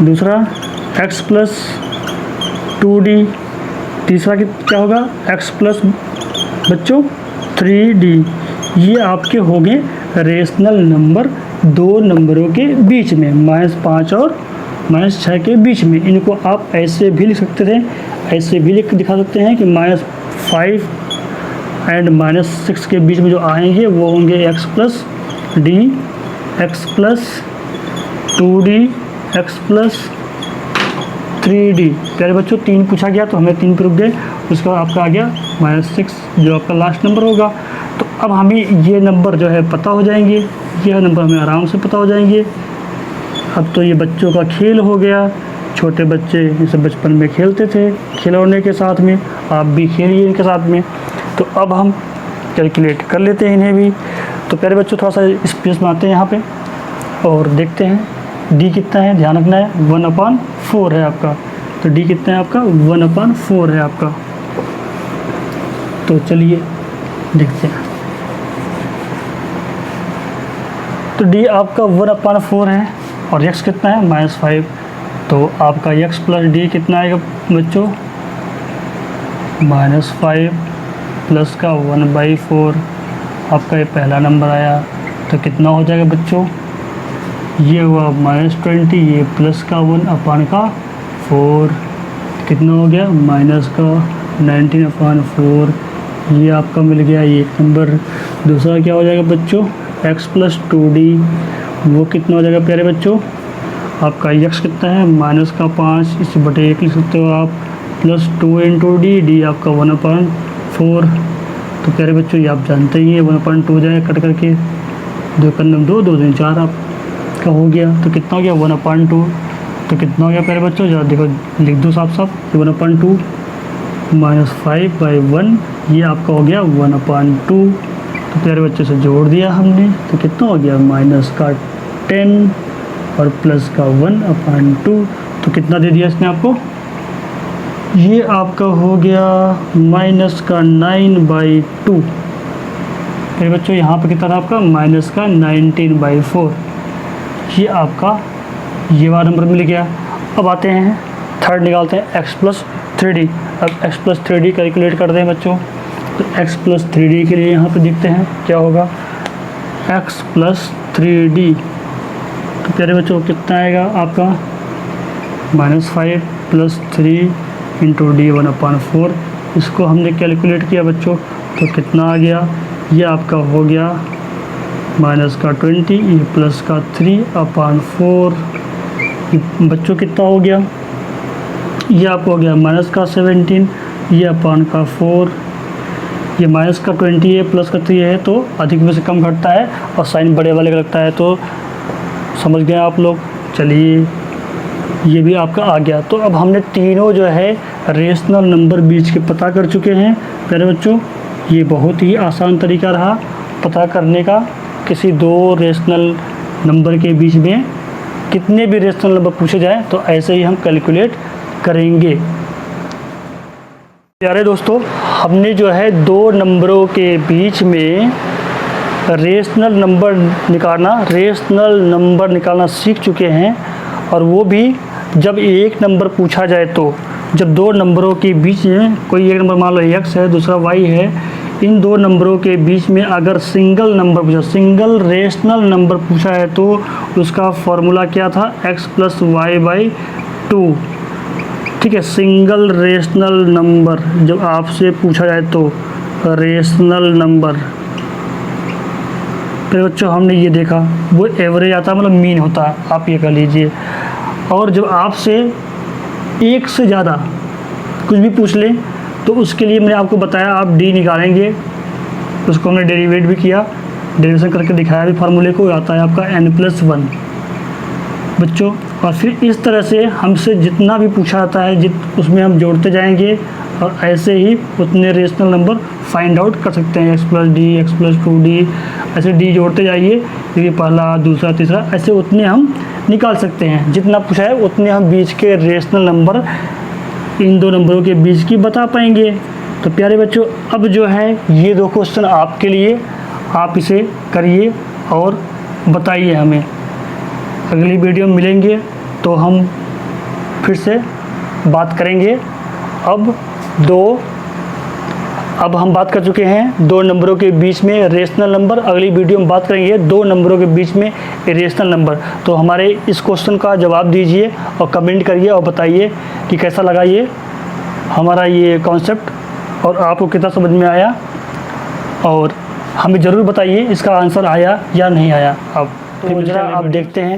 दूसरा x + 2d, तीसरा क्या होगा x + बच्चों 3d। ये आपके हो गए रेशनल नंबर दो नंबरों के बीच में, -5 और -6 के बीच में। इनको आप ऐसे भी लिख सकते थे, ऐसे भी लिख दिखा सकते हैं कि -5 एंड -6 के बीच में जो आएंगे वो होंगे x + d, x + 2d, x + 3d। प्यारे बच्चों 3 पूछा गया तो हमें 3 पे रुक गए, उसके बाद आपका आ गया -6 जो आपका लास्ट नंबर होगा। तो अब हमें ये नंबर जो है पता हो जाएंगे, यह नंबर हमें आराम से पता हो जाएंगे। अब तो ये बच्चों का खेल हो गया, छोटे बच्चे जैसे बचपन में खेलते थे खिलौने के साथ में, आप भी खेलिए इनके साथ में। तो अब हम कैलकुलेट कर लेते हैं इन्हें भी। तो प्यारे बच्चों थोड़ा सा स्पेस बनाते हैं यहाँ पे और देखते हैं d कितना है, ध्यान रखना है 1/4 है आपका। तो d कितना है आपका, 1/4 है आपका। तो चलिए देखते हैं। तो d आपका 1/4 है और x कितना है -5। तो आपका x + d कितना आएगा बच्चों, -5 प्लस का 1/4, आपका ये पहला नंबर आया। तो कितना हो जाएगा बच्चों, ये हुआ -20, ये प्लस का 1/4, कितना हो गया माइनस का 19/4। ये आपका मिल गया एक नंबर। दूसरा क्या हो जाएगा बच्चों, x + 2d, वो कितना हो जाएगा प्यारे बच्चों, आपका x कितना है -5, इसे बटे 1 लिख सकते हो आप, +2 × d आपका 1/4। तो प्यारे बच्चों ये आप जानते ही हैं 1/2 हो जाएगा कट करके, 2 × 2 2 2 4 आपका हो गया। तो कितना हो गया 1/2। तो कितना हो गया प्यारे बच्चों, जरा देखो लिख दो साफ साफ, 1/2 -5/1, ये आपका हो गया 1/2। तो प्यारे बच्चों से जोड़ दिया हमने, तो कितना हो गया -10 और प्लस का 1/2। तो कितना दे दिया इसने आपको, ये आपका हो गया -9/2। फिर बच्चों यहाँ पर कितना था आपका माइनस का 19/4, ये आपका ये वाला नंबर मिल गया। अब आते हैं थर्ड निकालते हैं x+3d। अब x+3d कैलकुलेट करते हैं बच्चों, तो x+3d के लिए यहाँ पे देखते हैं क्या होगा। x+3d तो प्यारे बच्चों कितना आएगा आपका -5 + 3 × d1/4। इसको हमने कैलकुलेट किया बच्चों तो कितना आ गया, ये आपका हो गया -20 ये +3/4। बच्चों कितना हो गया, ये आपको हो गया -17 ये /4। ये -20 है +3 है तो अधिक में से कम घटता है और साइन बड़े वाले का लगता है, तो समझ गए आप लोग। चलिए ये भी आपका आ गया। तो अब हमने तीनों जो है रेशनल नंबर बीच के पता कर चुके हैं प्यारे बच्चों। ये बहुत ही आसान तरीका रहा पता करने का, किसी दो रेशनल नंबर के बीच में कितने भी रेशनल नंबर पूछे जाए तो ऐसे ही हम कैलकुलेट करेंगे। प्यारे दोस्तों, हमने जो है दो नंबरों के बीच में रेशनल नंबर निकालना सीख चुके हैं, और वो भी जब एक नंबर पूछा जाए तो जब दो नंबरों के बीच में कोई एक नंबर मान लो x है दूसरा y है, इन दो नंबरों के बीच में अगर सिंगल रेशनल नंबर पूछा है तो उसका फॉर्मूला क्या था, x + y/2। ठीक है, सिंगल रेशनल नंबर जब आपसे पूछा जाए तो रेशनल नंबर, फिर बच्चों हमने ये देखा वो एवरेज आता है, मतलब मीन होता है, आप ये कर लीजिए। और जब आपसे एक से ज़्यादा कुछ भी पूछ लें तो उसके लिए मैंने आपको बताया आप डी निकालेंगे, उसको हमने डेरिवेट भी किया, डेरिवेशन करके दिखाया भी, फार्मूले को आता है आपका n+1 बच्चों। और फिर इस तरह से हमसे जितना भी पूछा जाता है उसमें हम जोड़ते जाएंगे और ऐसे ही उतने रेशनल नंबर फाइंड आउट कर सकते हैं। x+d x+2d ऐसे d जोड़ते जाइए, क्योंकि पहला दूसरा तीसरा ऐसे उतने हम निकाल सकते हैं, जितना पूछा है उतने हम बीच के रेशनल नंबर इन दो नंबरों के बीच की बता पाएंगे। तो प्यारे बच्चों, अब जो है ये दो क्वेश्चन आपके लिए, आप इसे करिए और बताइए हमें। अगली वीडियो में मिलेंगे तो हम फिर से बात करेंगे। अब हम बात कर चुके हैं दो नंबरों के बीच में रेशनल नंबर, अगली वीडियो में बात करेंगे दो नंबरों के बीच में इरेशनल नंबर। तो हमारे इस क्वेश्चन का जवाब दीजिए और कमेंट करिए और बताइए कि कैसा लगा ये हमारा ये कॉन्सेप्ट और आपको कितना समझ में आया, और हमें ज़रूर बताइए इसका आंसर आया या नहीं आया। अब फिर आप देखते हैं।